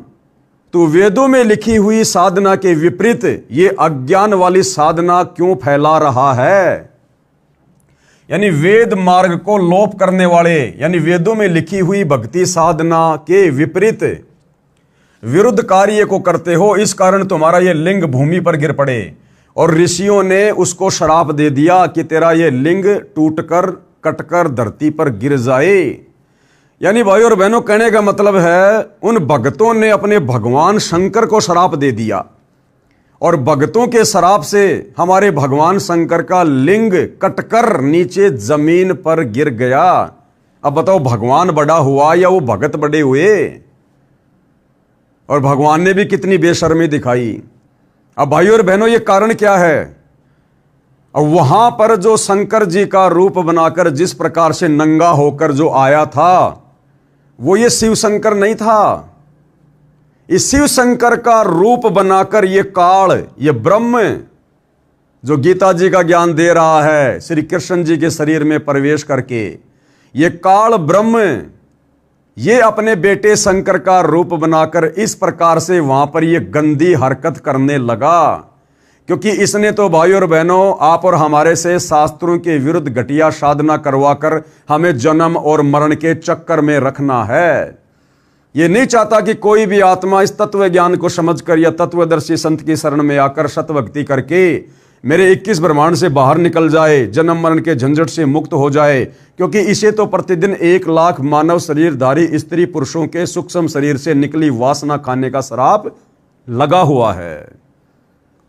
तू वेदों में लिखी हुई साधना के विपरीत ये अज्ञान वाली साधना क्यों फैला रहा है। यानी वेद मार्ग को लोप करने वाले, यानी वेदों में लिखी हुई भक्ति साधना के विपरीत विरुद्ध कार्य को करते हो, इस कारण तुम्हारा ये लिंग भूमि पर गिर पड़े। और ऋषियों ने उसको श्राप दे दिया कि तेरा ये लिंग टूटकर कटकर धरती पर गिर जाए। यानी भाई और बहनों, कहने का मतलब है उन भक्तों ने अपने भगवान शंकर को श्राप दे दिया और भक्तों के श्राप से हमारे भगवान शंकर का लिंग कटकर नीचे जमीन पर गिर गया। अब बताओ, भगवान बड़ा हुआ या वो भगत बड़े हुए। और भगवान ने भी कितनी बेशर्मी दिखाई। अब भाई और बहनों, ये कारण क्या है। और वहां पर जो शंकर जी का रूप बनाकर जिस प्रकार से नंगा होकर जो आया था, वो ये शिव शंकर नहीं था। इस शिव शंकर का रूप बनाकर ये काल, ये ब्रह्म जो गीता जी का ज्ञान दे रहा है श्री कृष्ण जी के शरीर में प्रवेश करके, ये काल ब्रह्म ये अपने बेटे शंकर का रूप बनाकर इस प्रकार से वहां पर ये गंदी हरकत करने लगा। क्योंकि इसने तो भाई और बहनों, आप और हमारे से शास्त्रों के विरुद्ध घटिया साधना करवाकर हमें जन्म और मरण के चक्कर में रखना है। ये नहीं चाहता कि कोई भी आत्मा इस तत्व ज्ञान को समझकर या तत्वदर्शी संत की शरण में आकर सतभक्ति करके मेरे 21 ब्रह्मांड से बाहर निकल जाए, जन्म मरण के झंझट से मुक्त हो जाए। क्योंकि इसे तो प्रतिदिन 1 लाख मानव शरीरधारी स्त्री पुरुषों के सूक्ष्म शरीर से निकली वासना खाने का श्राप लगा हुआ है।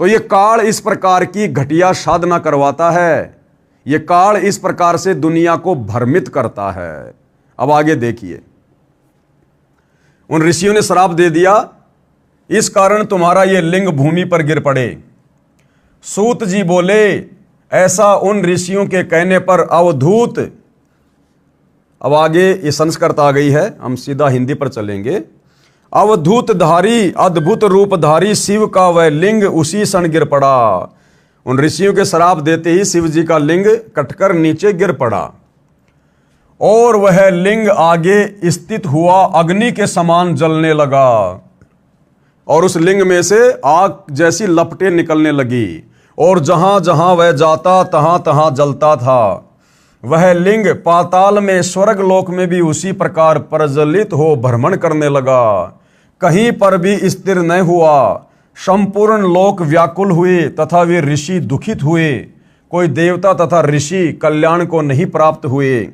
तो ये काल इस प्रकार की घटिया साधना करवाता है। ये काल इस प्रकार से दुनिया को भ्रमित करता है। अब आगे देखिए, उन ऋषियों ने श्राप दे दिया, इस कारण तुम्हारा ये लिंग भूमि पर गिर पड़े। सूत जी बोले, ऐसा उन ऋषियों के कहने पर अवधूत, अब आगे ये संस्कृत आ गई है, हम सीधा हिंदी पर चलेंगे। अवधूतधारी अद्भुत रूपधारी शिव का वह लिंग उसी क्षण गिर पड़ा। उन ऋषियों के श्राप देते ही शिव जी का लिंग कटकर नीचे गिर पड़ा और वह लिंग आगे स्थित हुआ अग्नि के समान जलने लगा और उस लिंग में से आग जैसी लपटें निकलने लगी और जहां जहां वह जाता तहां तहां जलता था। वह लिंग पाताल में, स्वर्ग लोक में भी उसी प्रकार प्रज्वलित हो भ्रमण करने लगा, कहीं पर भी स्थिर न हुआ। संपूर्ण लोक व्याकुल हुए तथा वे ऋषि दुखित हुए। कोई देवता तथा ऋषि कल्याण को नहीं प्राप्त हुए।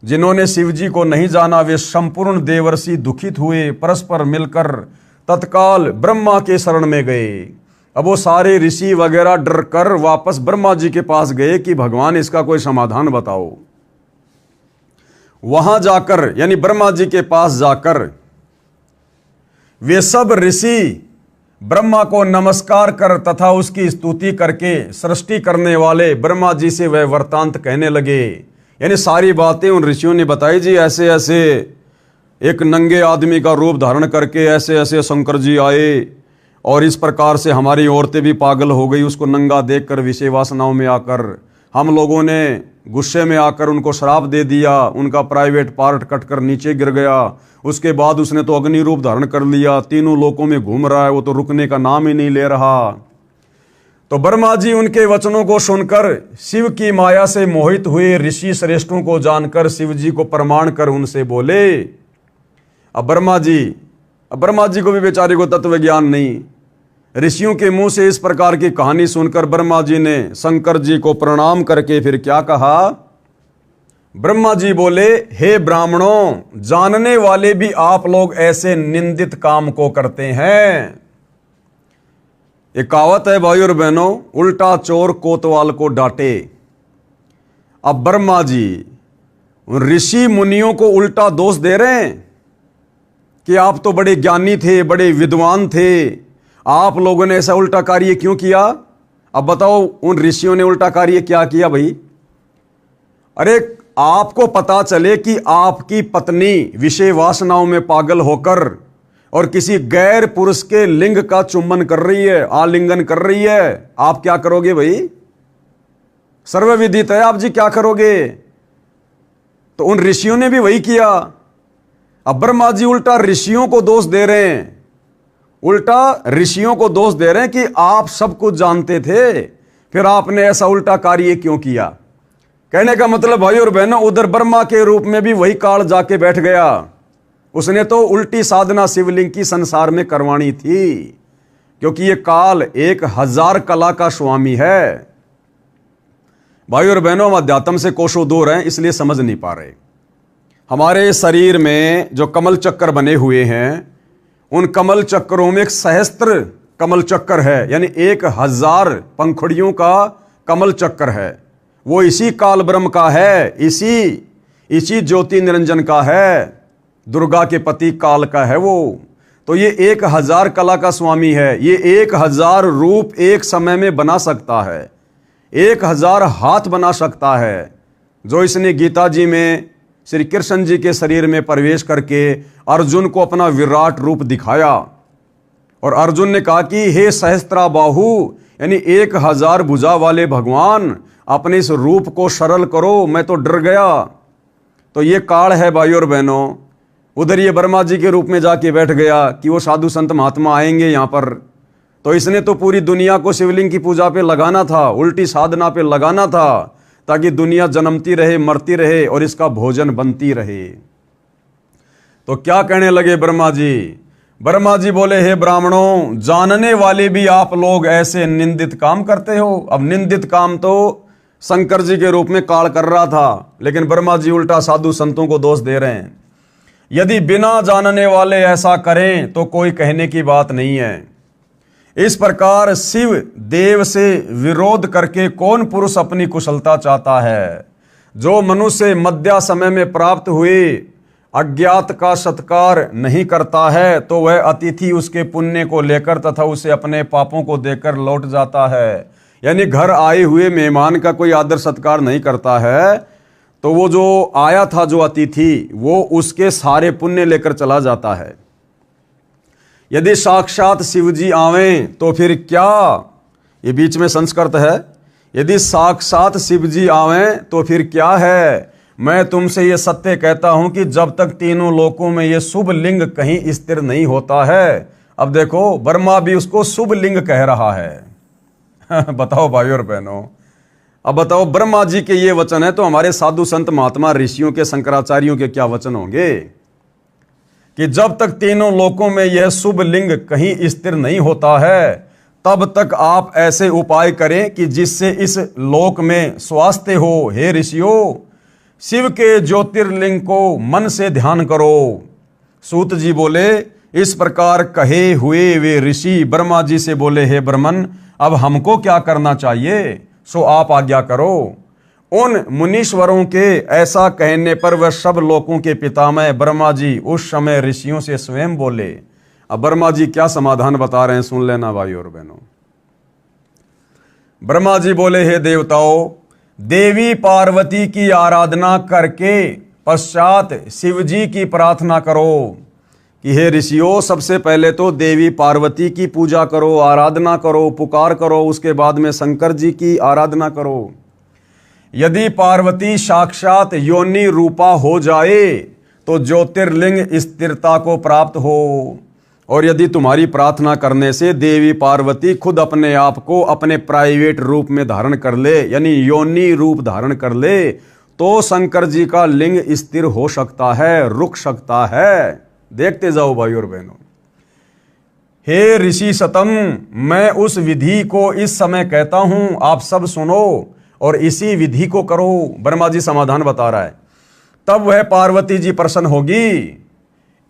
जिन्होंने शिव जी को नहीं जाना वे संपूर्ण देवर्षि दुखित हुए, परस्पर मिलकर तत्काल ब्रह्मा के शरण में गए। अब वो सारे ऋषि वगैरह डर कर वापस ब्रह्मा जी के पास गए कि भगवान इसका कोई समाधान बताओ। वहां जाकर, यानी ब्रह्मा जी के पास जाकर, वे सब ऋषि ब्रह्मा को नमस्कार कर तथा उसकी स्तुति करके सृष्टि करने वाले ब्रह्मा जी से वह वृत्तांत कहने लगे। यानी सारी बातें उन ऋषियों ने बताई। जी ऐसे ऐसे एक नंगे आदमी का रूप धारण करके ऐसे ऐसे शंकर जी आए और इस प्रकार से हमारी औरतें भी पागल हो गई उसको नंगा देखकर विषय वासनाओं में आकर। हम लोगों ने गुस्से में आकर उनको श्राप दे दिया, उनका प्राइवेट पार्ट कटकर नीचे गिर गया। उसके बाद उसने तो अग्नि रूप धारण कर लिया, तीनों लोकों में घूम रहा है, वो तो रुकने का नाम ही नहीं ले रहा। तो ब्रह्मा जी उनके वचनों को सुनकर शिव की माया से मोहित हुए ऋषि श्रेष्ठों को जानकर शिव जी को प्रमाण कर उनसे बोले। अब ब्रह्मा जी को भी बेचारे को तत्व ज्ञान नहीं। ऋषियों के मुंह से इस प्रकार की कहानी सुनकर ब्रह्मा जी ने शंकर जी को प्रणाम करके फिर क्या कहा। ब्रह्मा जी बोले, हे ब्राह्मणों, जानने वाले भी आप लोग ऐसे निंदित काम को करते हैं। एक कहावत है भाई और बहनों, उल्टा चोर कोतवाल को डांटे। अब ब्रह्मा जी ऋषि मुनियों को उल्टा दोष दे रहे हैं कि आप तो बड़े ज्ञानी थे, बड़े विद्वान थे, आप लोगों ने ऐसा उल्टा कार्य क्यों किया? अब बताओ उन ऋषियों ने उल्टा कार्य क्या किया भाई? अरे आपको पता चले कि आपकी पत्नी विषय वासनाओं में पागल होकर और किसी गैर पुरुष के लिंग का चुंबन कर रही है, आलिंगन कर रही है, आप क्या करोगे भाई? सर्वविदित है आप जी क्या करोगे। तो उन ऋषियों ने भी वही किया। अब ब्रह्मा जी उल्टा ऋषियों को दोष दे रहे हैं, उल्टा ऋषियों को दोष दे रहे हैं कि आप सब कुछ जानते थे, फिर आपने ऐसा उल्टा कार्य क्यों किया। कहने का मतलब भाई और बहनों, उधर ब्रह्मा के रूप में भी वही काल जाके बैठ गया। उसने तो उल्टी साधना शिवलिंग की संसार में करवानी थी, क्योंकि ये काल 1000 कला का स्वामी है। भाई और बहनों, हम अध्यात्म से कोसों दूर हैं, इसलिए समझ नहीं पा रहे। हमारे शरीर में जो कमल चक्कर बने हुए हैं, उन कमल चक्करों में एक सहस्त्र कमल चक्कर है, यानी 1000 पंखुड़ियों का कमल चक्कर है। वो इसी काल ब्रह्म का है, इसी ज्योति निरंजन का है, दुर्गा के पति काल का है वो। तो ये 1000 कला का स्वामी है। ये 1000 रूप एक समय में बना सकता है, 1000 हाथ बना सकता है। जो इसने गीता जी में श्री कृष्ण जी के शरीर में प्रवेश करके अर्जुन को अपना विराट रूप दिखाया, और अर्जुन ने कहा कि हे सहस्त्रा बाहु, यानी 1000 भुजा वाले भगवान, अपने इस रूप को सरल करो, मैं तो डर गया। तो ये काल है भाई और बहनों। उधर ये ब्रह्मा जी के रूप में जाके बैठ गया कि वो साधु संत महात्मा आएंगे यहाँ पर। तो इसने तो पूरी दुनिया को शिवलिंग की पूजा पे लगाना था, उल्टी साधना पे लगाना था, ताकि दुनिया जन्मती रहे, मरती रहे और इसका भोजन बनती रहे। तो क्या कहने लगे ब्रह्मा जी? ब्रह्मा जी बोले, हे ब्राह्मणों, जानने वाले भी आप लोग ऐसे निंदित काम करते हो। अब निंदित काम तो शंकर जी के रूप में काल कर रहा था, लेकिन ब्रह्मा जी उल्टा साधु संतों को दोष दे रहे हैं। यदि बिना जानने वाले ऐसा करें तो कोई कहने की बात नहीं है। इस प्रकार शिव देव से विरोध करके कौन पुरुष अपनी कुशलता चाहता है? जो मनुष्य मध्या समय में प्राप्त हुए अज्ञात का सत्कार नहीं करता है, तो वह अतिथि उसके पुण्य को लेकर तथा उसे अपने पापों को देकर लौट जाता है। यानी घर आए हुए मेहमान का कोई आदर सत्कार नहीं करता है, तो वो जो आया था, जो अतिथि, वो उसके सारे पुण्य लेकर चला जाता है। यदि साक्षात शिव जी आवें तो फिर क्या, ये बीच में संस्कृत है, यदि साक्षात शिव जी आवें तो फिर क्या है? मैं तुमसे ये सत्य कहता हूं कि जब तक तीनों लोकों में ये शुभ लिंग कहीं स्थिर नहीं होता है। अब देखो, ब्रह्मा भी उसको शुभ लिंग कह रहा है। बताओ भाई और बहनों, अब बताओ, ब्रह्मा जी के ये वचन है तो हमारे साधु संत महात्मा ऋषियों के, शंकराचार्यों के क्या वचन होंगे? कि जब तक तीनों लोकों में यह शुभ लिंग कहीं स्थिर नहीं होता है, तब तक आप ऐसे उपाय करें कि जिससे इस लोक में स्वास्थ्य हो। हे ऋषियों, शिव के ज्योतिर्लिंग को मन से ध्यान करो। सूत जी बोले, इस प्रकार कहे हुए वे ऋषि ब्रह्मा जी से बोले, हे ब्रह्मन, अब हमको क्या करना चाहिए? सो आप आज्ञा करो। उन मुनीश्वरों के ऐसा कहने पर वह सब लोकों के पितामह ब्रह्मा जी उस समय ऋषियों से स्वयं बोले। अब ब्रह्मा जी क्या समाधान बता रहे हैं, सुन लेना भाई और बहनों। ब्रह्मा जी बोले, हे देवताओं, देवी पार्वती की आराधना करके पश्चात शिव जी की प्रार्थना करो। कि हे ऋषियों, सबसे पहले तो देवी पार्वती की पूजा करो, आराधना करो, पुकार करो, उसके बाद में शंकर जी की आराधना करो। यदि पार्वती साक्षात योनि रूपा हो जाए तो ज्योतिर्लिंग स्थिरता को प्राप्त हो, और यदि तुम्हारी प्रार्थना करने से देवी पार्वती खुद अपने आप को अपने प्राइवेट रूप में धारण कर ले, यानी योनि रूप धारण कर ले, तो शंकर जी का लिंग स्थिर हो सकता है, रुक सकता है। देखते जाओ भाई और बहनों। हे ऋषि सतम, मैं उस विधि को इस समय कहता हूं, आप सब सुनो और इसी विधि को करो। ब्रह्मा जी समाधान बता रहा है। तब वह पार्वती जी प्रसन्न होगी।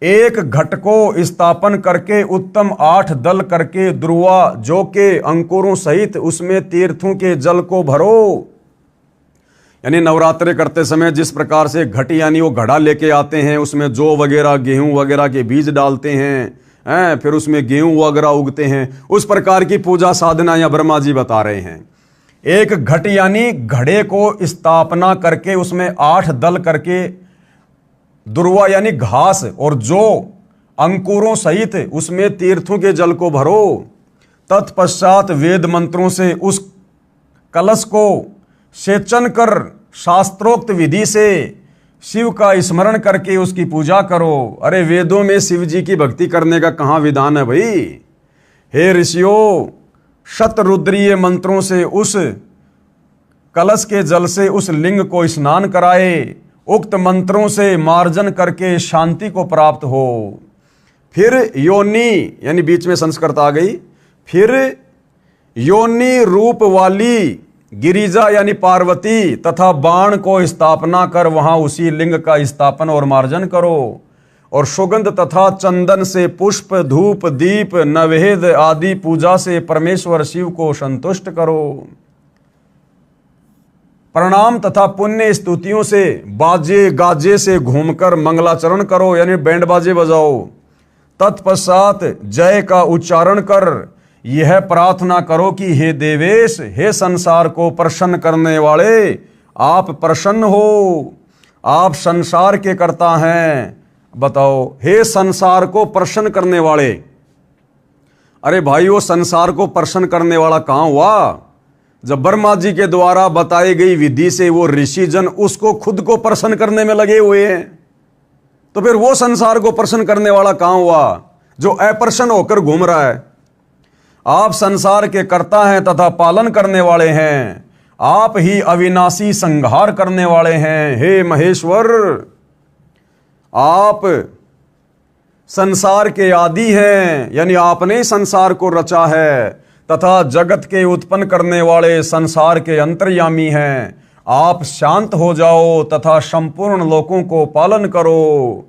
एक घट को स्थापन करके उत्तम 8 दल करके ध्रुवा जो के अंकुरों सहित उसमें तीर्थों के जल को भरो। यानी नवरात्रे करते समय जिस प्रकार से घट, यानी वो घड़ा लेके आते हैं, उसमें जौ वगैरह, गेहूं वगैरह के बीज डालते हैं, हैं, फिर उसमें गेहूं वगैरह उगते हैं। उस प्रकार की पूजा साधना या ब्रह्मा जी बता रहे हैं। एक घट यानी घड़े को स्थापना करके उसमें 8 दल करके दुर्वा यानी घास और जो अंकुरों सहित उसमें तीर्थों के जल को भरो। तत्पश्चात वेद मंत्रों से उस कलश को सेचन कर शास्त्रोक्त विधि से शिव का स्मरण करके उसकी पूजा करो। अरे वेदों में शिव जी की भक्ति करने का कहाँ विधान है भाई। हे ऋषियों, शतरुद्रीय मंत्रों से उस कलश के जल से उस लिंग को स्नान कराए। उक्त मंत्रों से मार्जन करके शांति को प्राप्त हो। फिर योनि यानी बीच में संस्कृत आ गई। फिर योनि रूप वाली गिरिजा यानी पार्वती तथा बाण को स्थापना कर वहां उसी लिंग का स्थापन और मार्जन करो। और सुगंध तथा चंदन से पुष्प धूप दीप नवेद आदि पूजा से परमेश्वर शिव को संतुष्ट करो। प्रणाम तथा पुण्य स्तुतियों से बाजे गाजे से घूमकर मंगलाचरण करो यानी बैंड बाजे बजाओ। तत्पश्चात जय का उच्चारण कर यह प्रार्थना करो कि हे देवेश, हे संसार को प्रसन्न करने वाले, आप प्रसन्न हो। आप संसार के कर्ता हैं। बताओ, हे संसार को प्रसन्न करने वाले। अरे भाई, वो संसार को प्रसन्न करने वाला कहां हुआ? जब ब्रह्मा जी के द्वारा बताई गई विधि से वो ऋषि जन उसको खुद को प्रसन्न करने में लगे हुए हैं, तो फिर वो संसार को प्रसन्न करने वाला कहां हुआ जो अप्रसन्न होकर घूम रहा है? आप संसार के कर्ता हैं तथा पालन करने वाले हैं। आप ही अविनाशी संहार करने वाले हैं। हे महेश्वर, आप संसार के आदि हैं यानी आपने ही संसार को रचा है तथा जगत के उत्पन्न करने वाले संसार के अंतर्यामी हैं। आप शांत हो जाओ तथा संपूर्ण लोकों को पालन करो।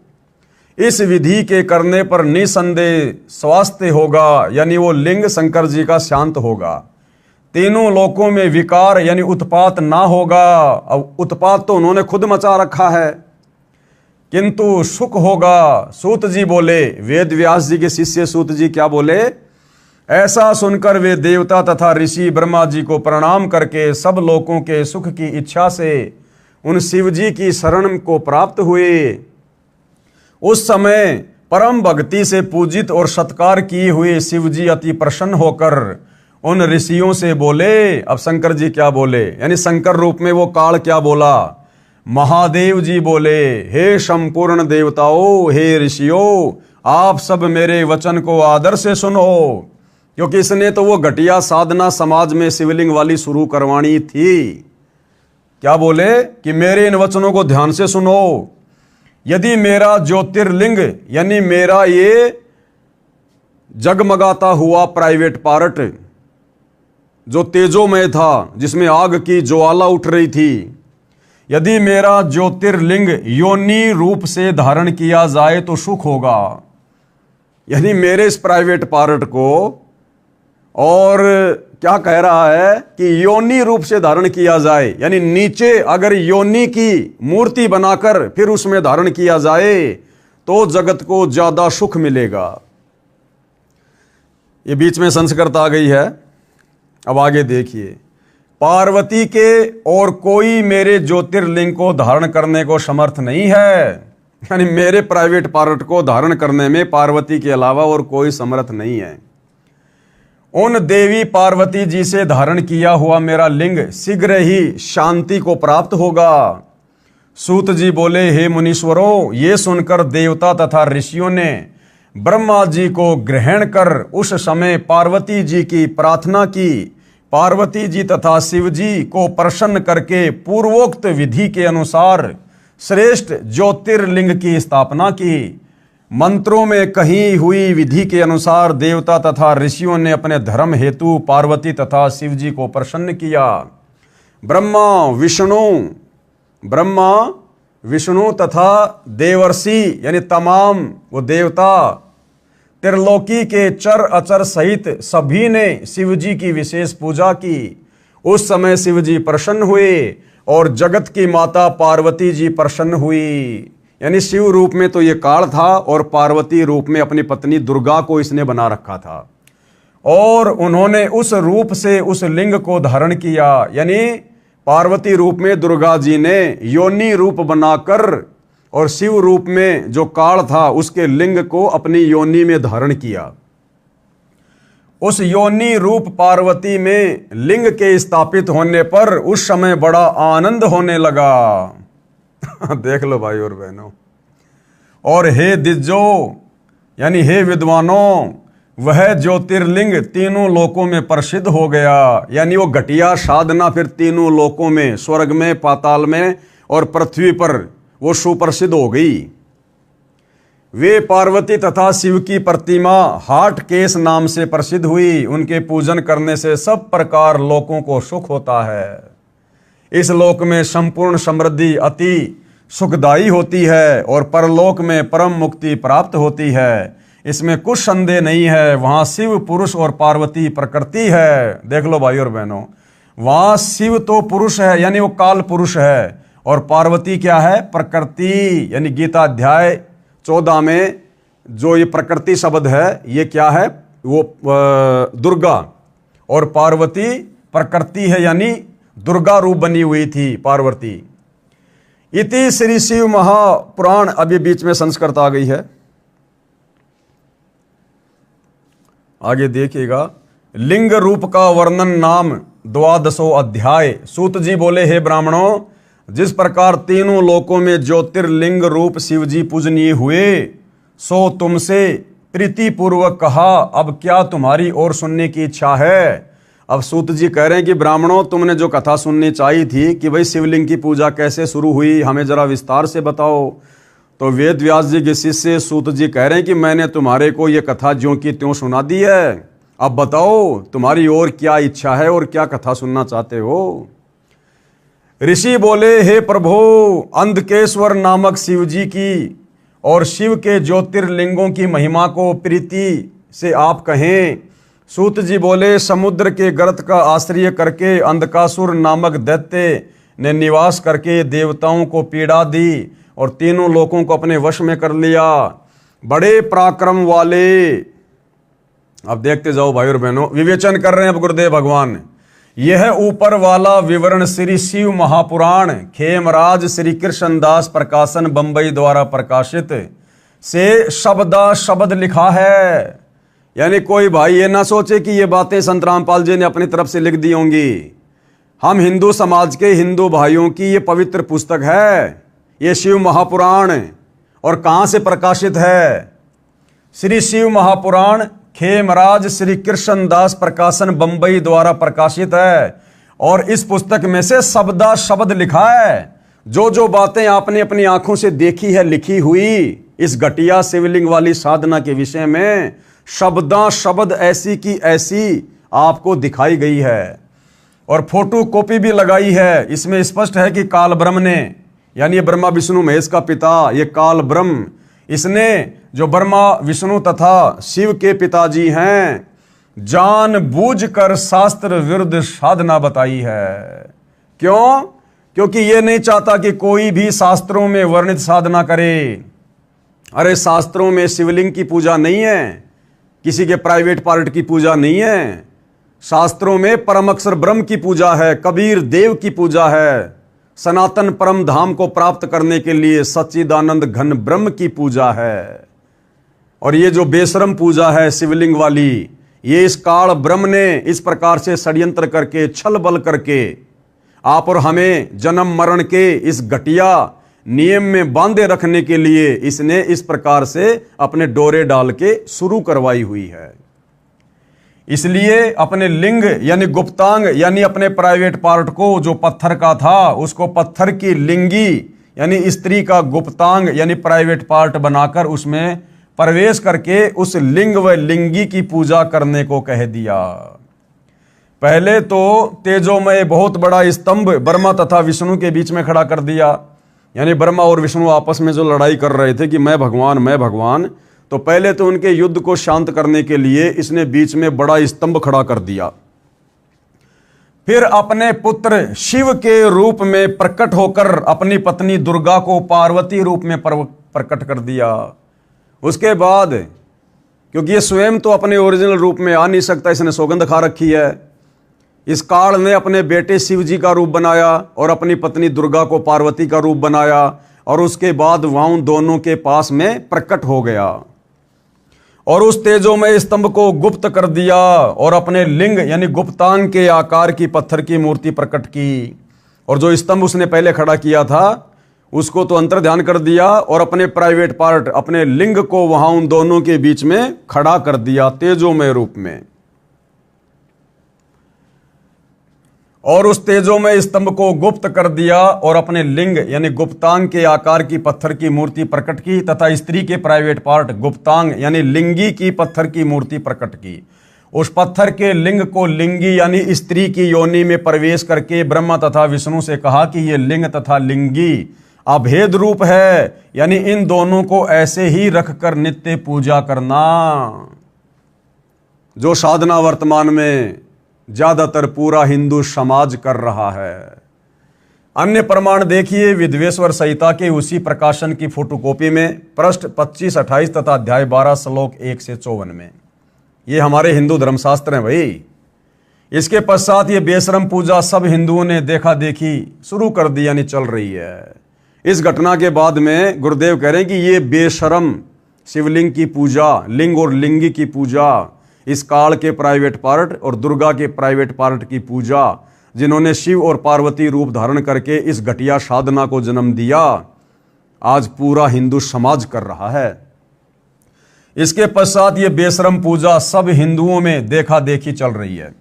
इस विधि के करने पर निसंदेह स्वास्थ्य होगा यानी वो लिंग शंकर जी का शांत होगा। तीनों लोकों में विकार यानी उत्पात ना होगा। अब उत्पात तो उन्होंने खुद मचा रखा है, किंतु सुख होगा। सूत जी बोले, वेद व्यास जी के शिष्य सूत जी क्या बोले? ऐसा सुनकर वे देवता तथा ऋषि ब्रह्मा जी को प्रणाम करके सब लोगों के सुख की इच्छा से उन शिव जी की शरण को प्राप्त हुए। उस समय परम भक्ति से पूजित और सत्कार किए हुए शिव जी अति प्रसन्न होकर उन ऋषियों से बोले। अब शंकर जी क्या बोले यानी शंकर रूप में वो काल क्या बोला? महादेव जी बोले, हे संपूर्ण देवताओं, हे ऋषियों, आप सब मेरे वचन को आदर से सुनो। क्योंकि इसने तो वो घटिया साधना समाज में शिवलिंग वाली शुरू करवानी थी। क्या बोले कि मेरे इन वचनों को ध्यान से सुनो। यदि मेरा ज्योतिर्लिंग यानी मेरा ये जगमगाता हुआ प्राइवेट पार्ट जो तेजोमय था, जिसमें आग की ज्वाला उठ रही थी, यदि मेरा ज्योतिर्लिंग योनि रूप से धारण किया जाए तो सुख होगा। यानी मेरे इस प्राइवेट पार्ट को, और क्या कह रहा है कि योनि रूप से धारण किया जाए यानी नीचे अगर योनि की मूर्ति बनाकर फिर उसमें धारण किया जाए तो जगत को ज्यादा सुख मिलेगा। ये बीच में संस्कृत आ गई है। अब आगे देखिए, पार्वती के और कोई मेरे ज्योतिर्लिंग को धारण करने को समर्थ नहीं है। यानी मेरे प्राइवेट पार्ट को धारण करने में पार्वती के अलावा और कोई समर्थ नहीं है। उन देवी पार्वती जी से धारण किया हुआ मेरा लिंग शीघ्र ही शांति को प्राप्त होगा। सूत जी बोले, हे मुनीश्वरों, ये सुनकर देवता तथा ऋषियों ने ब्रह्मा जी को ग्रहण कर उस समय पार्वती जी की प्रार्थना की। पार्वती जी तथा शिव जी को प्रसन्न करके पूर्वोक्त विधि के अनुसार श्रेष्ठ ज्योतिर्लिंग की स्थापना की। मंत्रों में कही हुई विधि के अनुसार देवता तथा ऋषियों ने अपने धर्म हेतु पार्वती तथा शिव जी को प्रसन्न किया। ब्रह्मा विष्णु तथा देवर्षि यानी तमाम वो देवता, त्रिलोकी के चर अचर सहित सभी ने शिव जी की विशेष पूजा की। उस समय शिव जी प्रसन्न हुए और जगत की माता पार्वती जी प्रसन्न हुई। यानी शिव रूप में तो ये काल था और पार्वती रूप में अपनी पत्नी दुर्गा को इसने बना रखा था, और उन्होंने उस रूप से उस लिंग को धारण किया। यानी पार्वती रूप में दुर्गा जी ने योनि रूप बनाकर और शिव रूप में जो काल था उसके लिंग को अपनी योनि में धारण किया। उस योनि रूप पार्वती में लिंग के स्थापित होने पर उस समय बड़ा आनंद होने लगा। देख लो भाई और बहनों। और हे दिज्जो यानी हे विद्वानों, वह ज्योतिर्लिंग तीनों लोकों में प्रसिद्ध हो गया। यानी वो घटिया साधना फिर तीनों लोकों में, स्वर्ग में, पाताल में और पृथ्वी पर वो सुप्रसिद्ध हो गई। वे पार्वती तथा शिव की प्रतिमा हाट केश नाम से प्रसिद्ध हुई। उनके पूजन करने से सब प्रकार लोकों को सुख होता है। इस लोक में संपूर्ण समृद्धि अति सुखदायी होती है और परलोक में परम मुक्ति प्राप्त होती है, इसमें कुछ संदेह नहीं है। वहां शिव पुरुष और पार्वती प्रकृति है। देख लो भाई और बहनों, वहां शिव तो पुरुष है यानी वो काल पुरुष है, और पार्वती क्या है? प्रकृति। यानी गीता अध्याय 14 में जो ये प्रकृति शब्द है ये क्या है? वो दुर्गा, और पार्वती प्रकृति है यानी दुर्गा रूप बनी हुई थी पार्वती। इति श्री शिव महापुराण। अभी बीच में संस्कृत आ गई है, आगे देखिएगा। लिंग रूप का वर्णन नाम 12वां अध्याय। सूत जी बोले, हे ब्राह्मणों, जिस प्रकार तीनों लोकों में ज्योतिर्लिंग रूप शिवजी पूजनीय हुए, सो तुमसे प्रीतिपूर्वक कहा। अब क्या तुम्हारी और सुनने की इच्छा है? अब सूत जी कह रहे हैं कि ब्राह्मणों, तुमने जो कथा सुननी चाहिए थी कि भाई शिवलिंग की पूजा कैसे शुरू हुई, हमें जरा विस्तार से बताओ। तो वेद व्यास जी के शिष्य सूत जी कह रहे हैं कि मैंने तुम्हारे को ये कथा ज्यों की त्यों सुना दी है। अब बताओ तुम्हारी और क्या इच्छा है और क्या कथा सुनना चाहते हो? ऋषि बोले, हे प्रभु, अंधकेश्वर नामक शिव जी की और शिव के ज्योतिर्लिंगों की महिमा को प्रीति से आप कहें। सूत जी बोले, समुद्र के गर्त का आश्रय करके अंधकासुर नामक दैत्य ने निवास करके देवताओं को पीड़ा दी और तीनों लोकों को अपने वश में कर लिया। बड़े पराक्रम वाले। अब देखते जाओ भाई और बहनों, विवेचन कर रहे हैं अब गुरुदेव भगवान। यह ऊपर वाला विवरण श्री शिव महापुराण खेमराज श्री कृष्णदास प्रकाशन बंबई द्वारा प्रकाशित से शब्दा शब्द लिखा है। यानी कोई भाई ये ना सोचे कि ये बातें संत रामपाल जी ने अपनी तरफ से लिख दी होंगी। हम हिंदू समाज के हिंदू भाइयों की ये पवित्र पुस्तक है, ये शिव महापुराण। और कहाँ से प्रकाशित है? श्री शिव महापुराण खेमराज श्री कृष्णदास प्रकाशन बंबई द्वारा प्रकाशित है, और इस पुस्तक में से शब्दा शब्द लिखा है। जो जो बातें आपने अपनी आंखों से देखी है लिखी हुई इस घटिया शिवलिंग वाली साधना के विषय में, शब्दा शब्द ऐसी की ऐसी आपको दिखाई गई है, और फोटो कॉपी भी लगाई है। इसमें स्पष्ट है कि काल ब्रह्म ने, यानी ये ब्रह्मा विष्णु महेश का पिता, ये काल ब्रह्म, इसने जो ब्रह्मा विष्णु तथा शिव के पिताजी हैं, जानबूझकर शास्त्र विरुद्ध साधना बताई है। क्यों? क्योंकि ये नहीं चाहता कि कोई भी शास्त्रों में वर्णित साधना करे। अरे शास्त्रों में शिवलिंग की पूजा नहीं है, किसी के प्राइवेट पार्ट की पूजा नहीं है। शास्त्रों में परम अक्षर ब्रह्म की पूजा है, कबीर देव की पूजा है, सनातन परम धाम को प्राप्त करने के लिए सच्चिदानंद घन ब्रह्म की पूजा है। और ये जो बेशरम पूजा है शिवलिंग वाली, ये इस काल ब्रह्म ने इस प्रकार से षड्यंत्र करके, छल बल करके आप और हमें जन्म मरण के इस घटिया नियम में बांधे रखने के लिए इसने इस प्रकार से अपने डोरे डाल के शुरू करवाई हुई है। इसलिए अपने लिंग यानी गुप्तांग यानी अपने प्राइवेट पार्ट को जो पत्थर का था उसको पत्थर की लिंगी यानी स्त्री का गुप्तांग यानी प्राइवेट पार्ट बनाकर उसमें प्रवेश करके उस लिंग व लिंगी की पूजा करने को कह दिया। पहले तो तेजोमय बहुत बड़ा स्तंभ ब्रह्मा तथा विष्णु के बीच में खड़ा कर दिया, यानी ब्रह्मा और विष्णु आपस में जो लड़ाई कर रहे थे कि मैं भगवान, तो पहले तो उनके युद्ध को शांत करने के लिए इसने बीच में बड़ा स्तंभ खड़ा कर दिया। फिर अपने पुत्र शिव के रूप में प्रकट होकर अपनी पत्नी दुर्गा को पार्वती रूप में प्रकट कर दिया। उसके बाद क्योंकि ये स्वयं तो अपने ओरिजिनल रूप में आ नहीं सकता, इसने सौगंध खा रखी है, इस काल ने अपने बेटे शिव जी का रूप बनाया और अपनी पत्नी दुर्गा को पार्वती का रूप बनाया और उसके बाद वहां दोनों के पास में प्रकट हो गया और उस तेजोमय स्तंभ को गुप्त कर दिया और अपने लिंग यानी गुप्तांग के आकार की पत्थर की मूर्ति प्रकट की। और जो स्तंभ उसने पहले खड़ा किया था उसको तो अंतर ध्यान कर दिया और अपने प्राइवेट पार्ट अपने लिंग को वहां उन दोनों के बीच में खड़ा कर दिया तेजोमय रूप में। और उस तेजोमय स्तंभ को गुप्त कर दिया और अपने लिंग यानी गुप्तांग के आकार की पत्थर की मूर्ति प्रकट की तथा स्त्री के प्राइवेट पार्ट गुप्तांग यानी लिंगी की पत्थर की मूर्ति प्रकट की। उस पत्थर के लिंग को लिंगी यानी स्त्री की योनि में प्रवेश करके ब्रह्मा तथा विष्णु से कहा कि ये लिंग तथा लिंगी अभेद रूप है, यानी इन दोनों को ऐसे ही रखकर नित्य पूजा करना। जो साधना वर्तमान में ज्यादातर पूरा हिंदू समाज कर रहा है। अन्य प्रमाण देखिए विद्वेश्वर संहिता के उसी प्रकाशन की फोटोकॉपी में पृष्ठ 25-28 तथा अध्याय 12 श्लोक 1 से 54 में। ये हमारे हिंदू धर्मशास्त्र हैं भाई। इसके पश्चात ये बेशरम पूजा सब हिंदुओं ने देखा देखी शुरू कर दी यानी चल रही है। इस घटना के बाद में गुरुदेव कह रहे हैं कि ये बेशरम शिवलिंग की पूजा, लिंग और लिंगी की पूजा, इस काल के प्राइवेट पार्ट और दुर्गा के प्राइवेट पार्ट की पूजा, जिन्होंने शिव और पार्वती रूप धारण करके इस घटिया साधना को जन्म दिया, आज पूरा हिंदू समाज कर रहा है। इसके पश्चात ये बेशरम पूजा सब हिंदुओं में देखा देखी चल रही है।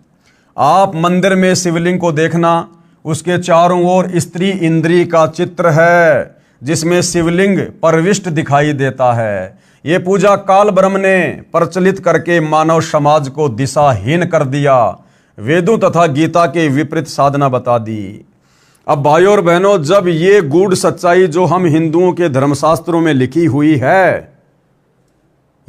आप मंदिर में शिवलिंग को देखना, उसके चारों ओर स्त्री इंद्री का चित्र है जिसमें शिवलिंग प्रविष्ट दिखाई देता है। ये पूजा काल ब्रह्म ने प्रचलित करके मानव समाज को दिशाहीन कर दिया, वेदों तथा गीता के विपरीत साधना बता दी। अब भाइयों और बहनों, जब ये गूढ़ सच्चाई जो हम हिंदुओं के धर्मशास्त्रों में लिखी हुई है,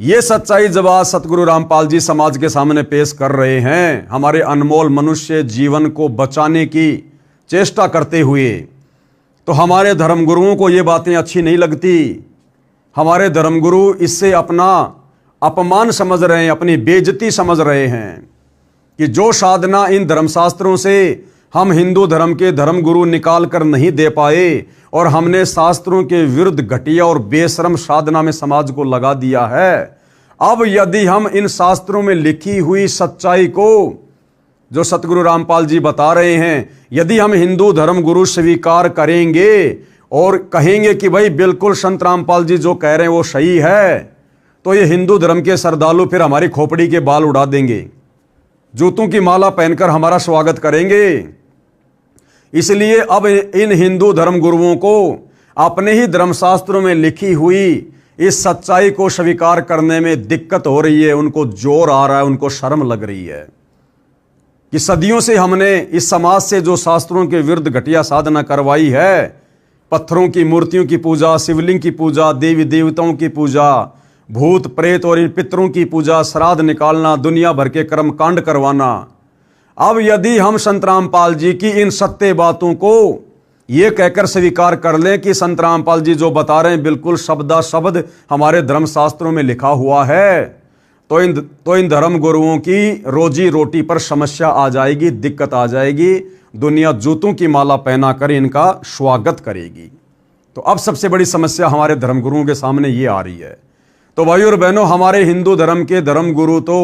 ये सच्चाई जब आज सतगुरु रामपाल जी समाज के सामने पेश कर रहे हैं, हमारे अनमोल मनुष्य जीवन को बचाने की चेष्टा करते हुए, तो हमारे धर्मगुरुओं को ये बातें अच्छी नहीं लगती। हमारे धर्मगुरु इससे अपना अपमान समझ रहे हैं, अपनी बेइज्जती समझ रहे हैं कि जो साधना इन धर्मशास्त्रों से हम हिंदू धर्म के धर्मगुरु निकाल कर नहीं दे पाए और हमने शास्त्रों के विरुद्ध घटिया और बेशरम साधना में समाज को लगा दिया है, अब यदि हम इन शास्त्रों में लिखी हुई सच्चाई को जो सतगुरु रामपाल जी बता रहे हैं, यदि हम हिंदू धर्मगुरु स्वीकार करेंगे और कहेंगे कि भाई बिल्कुल संत रामपाल जी जो कह रहे हैं वो सही है, तो ये हिंदू धर्म के श्रद्धालु फिर हमारी खोपड़ी के बाल उड़ा देंगे, जूतों की माला पहनकर हमारा स्वागत करेंगे। इसलिए अब इन हिंदू धर्म गुरुओं को अपने ही धर्मशास्त्रों में लिखी हुई इस सच्चाई को स्वीकार करने में दिक्कत हो रही है, उनको जोर आ रहा है, उनको शर्म लग रही है कि सदियों से हमने इस समाज से जो शास्त्रों के विरुद्ध घटिया साधना करवाई है, पत्थरों की मूर्तियों की पूजा, शिवलिंग की पूजा, देवी देवताओं की पूजा, भूत प्रेत और इन पितरों की पूजा, श्राद्ध निकालना, दुनिया भर के कर्म कांड करवाना, अब यदि हम संत रामपाल जी की इन सत्य बातों को ये कहकर स्वीकार कर लें कि संत रामपाल जी जो बता रहे हैं बिल्कुल शब्दा शब्द हमारे धर्मशास्त्रों में लिखा हुआ है, तो इन धर्म गुरुओं की रोजी रोटी पर समस्या आ जाएगी, दिक्कत आ जाएगी। दुनिया जूतों की माला पहना कर इनका स्वागत करेगी। तो अब सबसे बड़ी समस्या हमारे धर्मगुरुओं के सामने ये आ रही है। तो भाइयों और बहनों, हमारे हिंदू धर्म के धर्मगुरु तो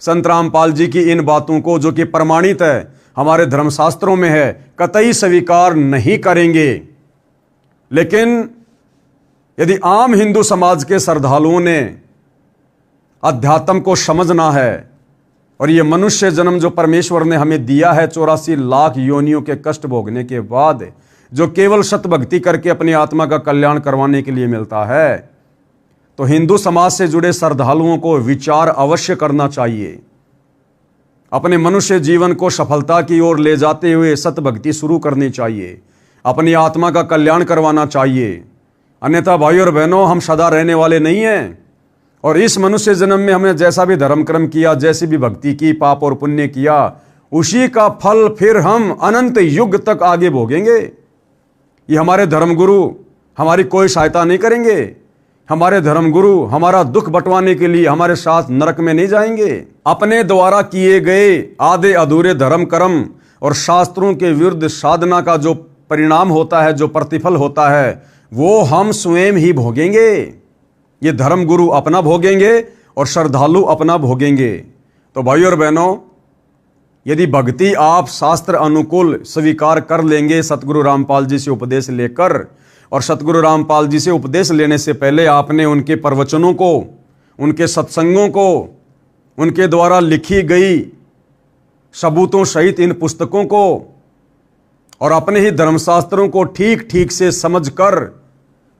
संत रामपाल जी की इन बातों को जो कि प्रमाणित है, हमारे धर्मशास्त्रों में है, कतई स्वीकार नहीं करेंगे। लेकिन यदि आम हिंदू समाज के श्रद्धालुओं ने अध्यात्म को समझना है और ये मनुष्य जन्म जो परमेश्वर ने हमें दिया है 84 लाख योनियों के कष्ट भोगने के बाद, जो केवल सत भक्ति करके अपनी आत्मा का कल्याण करवाने के लिए मिलता है, तो हिंदू समाज से जुड़े श्रद्धालुओं को विचार अवश्य करना चाहिए। अपने मनुष्य जीवन को सफलता की ओर ले जाते हुए सत भक्ति शुरू करनी चाहिए, अपनी आत्मा का कल्याण करवाना चाहिए। अन्यथा भाइयों और बहनों, हम सदा रहने वाले नहीं हैं और इस मनुष्य जन्म में हमने जैसा भी धर्म कर्म किया, जैसी भी भक्ति की, पाप और पुण्य किया, उसी का फल फिर हम अनंत युग तक आगे भोगेंगे। ये हमारे धर्मगुरु हमारी कोई सहायता नहीं करेंगे। हमारे धर्मगुरु हमारा दुख बंटवाने के लिए हमारे साथ नरक में नहीं जाएंगे। अपने द्वारा किए गए आधे अधूरे धर्म कर्म और शास्त्रों के विरुद्ध साधना का जो परिणाम होता है, जो प्रतिफल होता है, वो हम स्वयं ही भोगेंगे। ये धर्मगुरु अपना भोगेंगे और श्रद्धालु अपना भोगेंगे। तो भाइयों और बहनों, यदि भक्ति आप शास्त्र अनुकूल स्वीकार कर लेंगे सतगुरु रामपाल जी से उपदेश लेकर, और सतगुरु रामपाल जी से उपदेश लेने से पहले आपने उनके प्रवचनों को, उनके सत्संगों को, उनके द्वारा लिखी गई सबूतों सहित इन पुस्तकों को और अपने ही धर्मशास्त्रों को ठीक ठीक से समझकर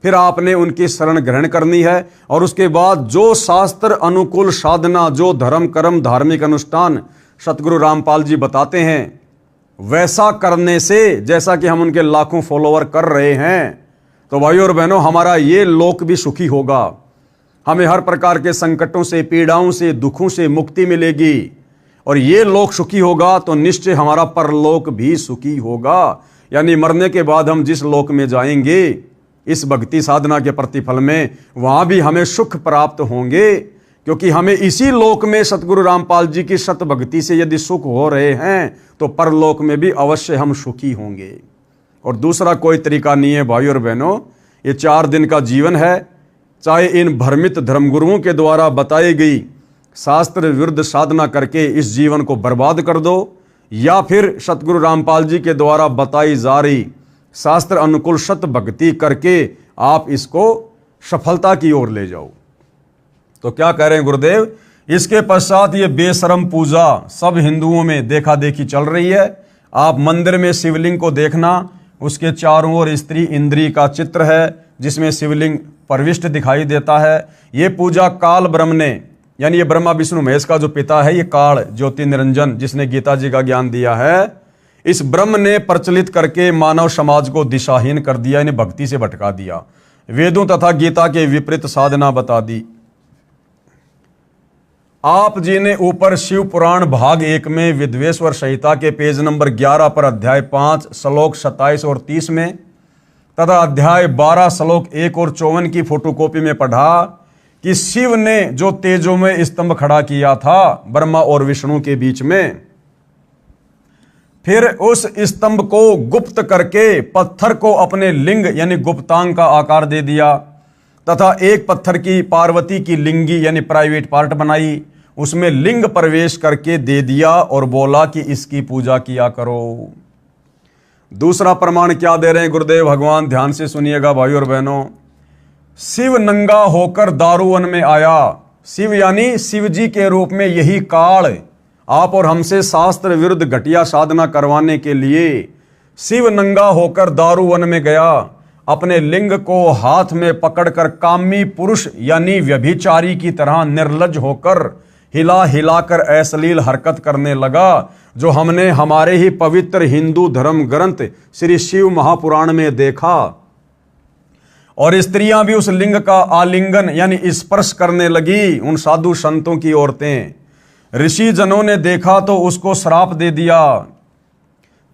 फिर आपने उनकी शरण ग्रहण करनी है। और उसके बाद जो शास्त्र अनुकूल साधना, जो धर्म कर्म धार्मिक अनुष्ठान सतगुरु रामपाल जी बताते हैं, वैसा करने से, जैसा कि हम उनके लाखों फॉलोवर कर रहे हैं, तो भाइयों और बहनों, हमारा ये लोक भी सुखी होगा। हमें हर प्रकार के संकटों से, पीड़ाओं से, दुखों से मुक्ति मिलेगी। और ये लोक सुखी होगा तो निश्चय हमारा परलोक भी सुखी होगा। यानी मरने के बाद हम जिस लोक में जाएंगे इस भक्ति साधना के प्रतिफल में, वहां भी हमें सुख प्राप्त होंगे। क्योंकि हमें इसी लोक में सतगुरु रामपाल जी की सत भक्ति से यदि सुख हो रहे हैं तो परलोक में भी अवश्य हम सुखी होंगे। और दूसरा कोई तरीका नहीं है भाइयों और बहनों। ये 4 दिन का जीवन है। चाहे इन भ्रमित धर्मगुरुओं के द्वारा बताई गई शास्त्र विरुद्ध साधना करके इस जीवन को बर्बाद कर दो, या फिर सतगुरु रामपाल जी के द्वारा बताई जा रही शास्त्र अनुकूल सत भक्ति करके आप इसको सफलता की ओर ले जाओ। तो क्या कह रहे हैं गुरुदेव? इसके पश्चात ये बेशरम पूजा सब हिंदुओं में देखा देखी चल रही है। आप मंदिर में शिवलिंग को देखना, उसके चारों ओर स्त्री इंद्री का चित्र है जिसमें शिवलिंग प्रविष्ट दिखाई देता है। ये पूजा काल ब्रह्म ने, यानी ये ब्रह्मा विष्णु महेश का जो पिता है, ये काल ज्योति निरंजन जिसने गीता जी का ज्ञान दिया है, इस ब्रह्म ने प्रचलित करके मानव समाज को दिशाहीन कर दिया, इन्हें भक्ति से भटका दिया, वेदों तथा गीता के विपरीत साधना बता दी। आप जी ने ऊपर शिव पुराण भाग 1 में विद्वेश्वर संहिता के पेज नंबर 11 पर अध्याय 5 श्लोक 27 और 30 में तथा अध्याय 12 श्लोक 1 और 54 की फोटोकॉपी में पढ़ा कि शिव ने जो तेजोमय स्तंभ खड़ा किया था ब्रह्मा और विष्णु के बीच में, फिर उस स्तंभ को गुप्त करके पत्थर को अपने लिंग यानी गुप्तांग का आकार दे दिया तथा एक पत्थर की पार्वती की लिंगी यानी प्राइवेट पार्ट बनाई, उसमें लिंग प्रवेश करके दे दिया और बोला कि इसकी पूजा किया करो। दूसरा प्रमाण क्या दे रहे हैं गुरुदेव भगवान? ध्यान से सुनिएगा भाइयों और बहनों। शिव नंगा होकर दारुवन में आया। शिव यानी शिव जी के रूप में यही काल आप और हमसे शास्त्र विरुद्ध घटिया साधना करवाने के लिए शिव नंगा होकर दारुवन में गया। अपने लिंग को हाथ में पकड़कर कामी पुरुष यानी व्यभिचारी की तरह निर्लज होकर हिला हिलाकर अश्लील हरकत करने लगा, जो हमने हमारे ही पवित्र हिंदू धर्म ग्रंथ श्री शिव महापुराण में देखा। और स्त्रियां भी उस लिंग का आलिंगन यानी स्पर्श करने लगी, उन साधु संतों की औरतें। ऋषि जनों ने देखा तो उसको श्राप दे दिया,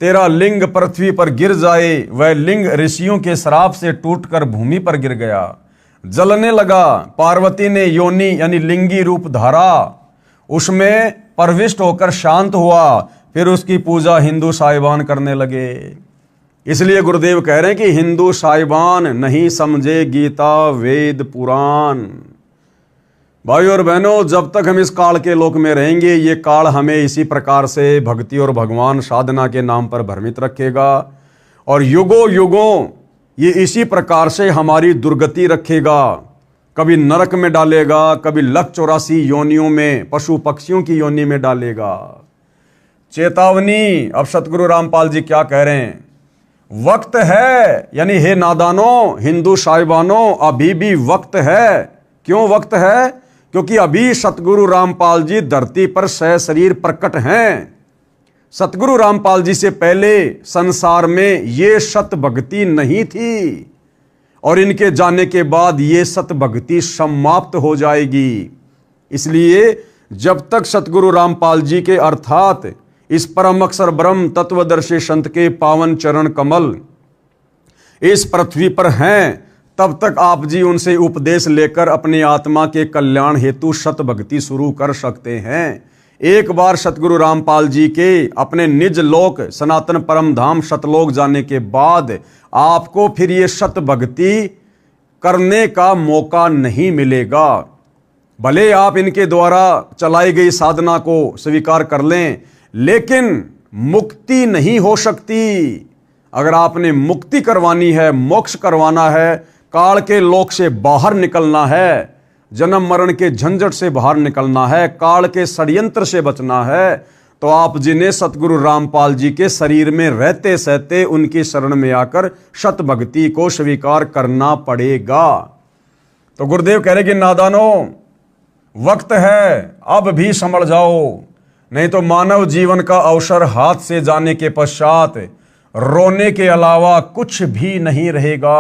तेरा लिंग पृथ्वी पर गिर जाए। वह लिंग ऋषियों के श्राप से टूटकर भूमि पर गिर गया, जलने लगा। पार्वती ने योनि यानी लिंगी रूप धारा, उसमें प्रविष्ट होकर शांत हुआ। फिर उसकी पूजा हिंदू साहिबान करने लगे। इसलिए गुरुदेव कह रहे हैं कि हिंदू साहिबान नहीं समझे गीता वेद पुराण। भाइयों और बहनों, जब तक हम इस काल के लोक में रहेंगे, ये काल हमें इसी प्रकार से भक्ति और भगवान साधना के नाम पर भ्रमित रखेगा और युगों युगों ये इसी प्रकार से हमारी दुर्गति रखेगा। कभी नरक में डालेगा, कभी 184 योनियों में, पशु पक्षियों की योनि में डालेगा। चेतावनी। अब सतगुरु रामपाल जी क्या कह रहे हैं? वक्त है, यानी हे नादानों, हिंदू साहिबानों, अभी भी वक्त है। क्यों वक्त है? क्योंकि अभी सतगुरु रामपाल जी धरती पर सशरीर प्रकट हैं। सतगुरु रामपाल जी से पहले संसार में ये सत भक्ति नहीं थी और इनके जाने के बाद ये सत भक्ति समाप्त हो जाएगी। इसलिए जब तक सतगुरु रामपाल जी के अर्थात इस परम अक्षर ब्रह्म तत्वदर्शी संत के पावन चरण कमल इस पृथ्वी पर हैं, तब तक आप जी उनसे उपदेश लेकर अपनी आत्मा के कल्याण हेतु शत भक्ति शुरू कर सकते हैं। एक बार सतगुरु रामपाल जी के अपने निज लोक सनातन परम धाम सतलोक जाने के बाद आपको फिर ये शत भक्ति करने का मौका नहीं मिलेगा। भले आप इनके द्वारा चलाई गई साधना को स्वीकार कर लें, लेकिन मुक्ति नहीं हो सकती। अगर आपने मुक्ति करवानी है, मोक्ष करवाना है, काल के लोक से बाहर निकलना है, जन्म मरण के झंझट से बाहर निकलना है, काल के षड्यंत्र से बचना है, तो आप जिन्हें सतगुरु रामपाल जी के शरीर में रहते सहते उनकी शरण में आकर शत भक्ति को स्वीकार करना पड़ेगा। तो गुरुदेव कह रहे कि नादानों, वक्त है, अब भी संभल जाओ, नहीं तो मानव जीवन का अवसर हाथ से जाने के पश्चात रोने के अलावा कुछ भी नहीं रहेगा,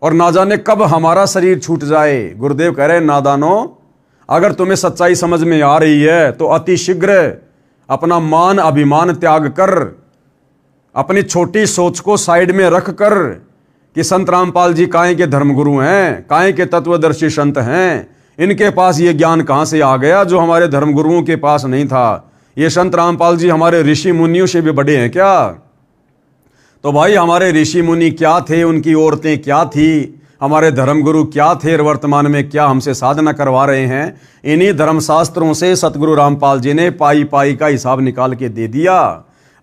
और ना जाने कब हमारा शरीर छूट जाए। गुरुदेव कह रहे नादानों, अगर तुम्हें सच्चाई समझ में आ रही है तो अति शीघ्र अपना मान अभिमान त्याग कर, अपनी छोटी सोच को साइड में रख कर कि संत रामपाल जी काहे के धर्मगुरु हैं, काहे के तत्वदर्शी संत हैं, इनके पास ये ज्ञान कहां से आ गया जो हमारे धर्मगुरुओं के पास नहीं था। ये संत रामपाल जी हमारे ऋषि मुनियों से भी बड़े हैं क्या? तो भाई हमारे ऋषि मुनि क्या थे, उनकी औरतें क्या थी, हमारे धर्मगुरु क्या थे और वर्तमान में क्या हमसे साधना करवा रहे हैं, इन्हीं धर्मशास्त्रों से सतगुरु रामपाल जी ने पाई पाई का हिसाब निकाल के दे दिया।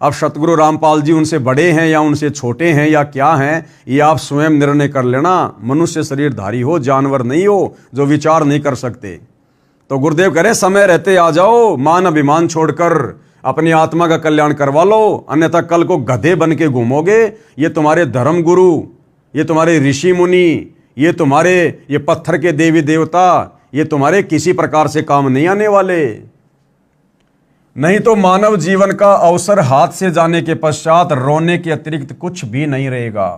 अब सतगुरु रामपाल जी उनसे बड़े हैं या उनसे छोटे हैं या क्या हैं, ये आप स्वयं निर्णय कर लेना। मनुष्य शरीरधारी हो, जानवर नहीं हो जो विचार नहीं कर सकते। तो गुरुदेव कह रहे समय रहते आ जाओ, मान अभिमान छोड़कर अपनी आत्मा का कल्याण करवा लो, अन्यथा कल को गधे बन के घूमोगे। ये तुम्हारे धर्मगुरु, ये तुम्हारे ऋषि मुनि, ये पत्थर के देवी देवता, ये तुम्हारे किसी प्रकार से काम नहीं आने वाले। नहीं तो मानव जीवन का अवसर हाथ से जाने के पश्चात रोने के अतिरिक्त कुछ भी नहीं रहेगा।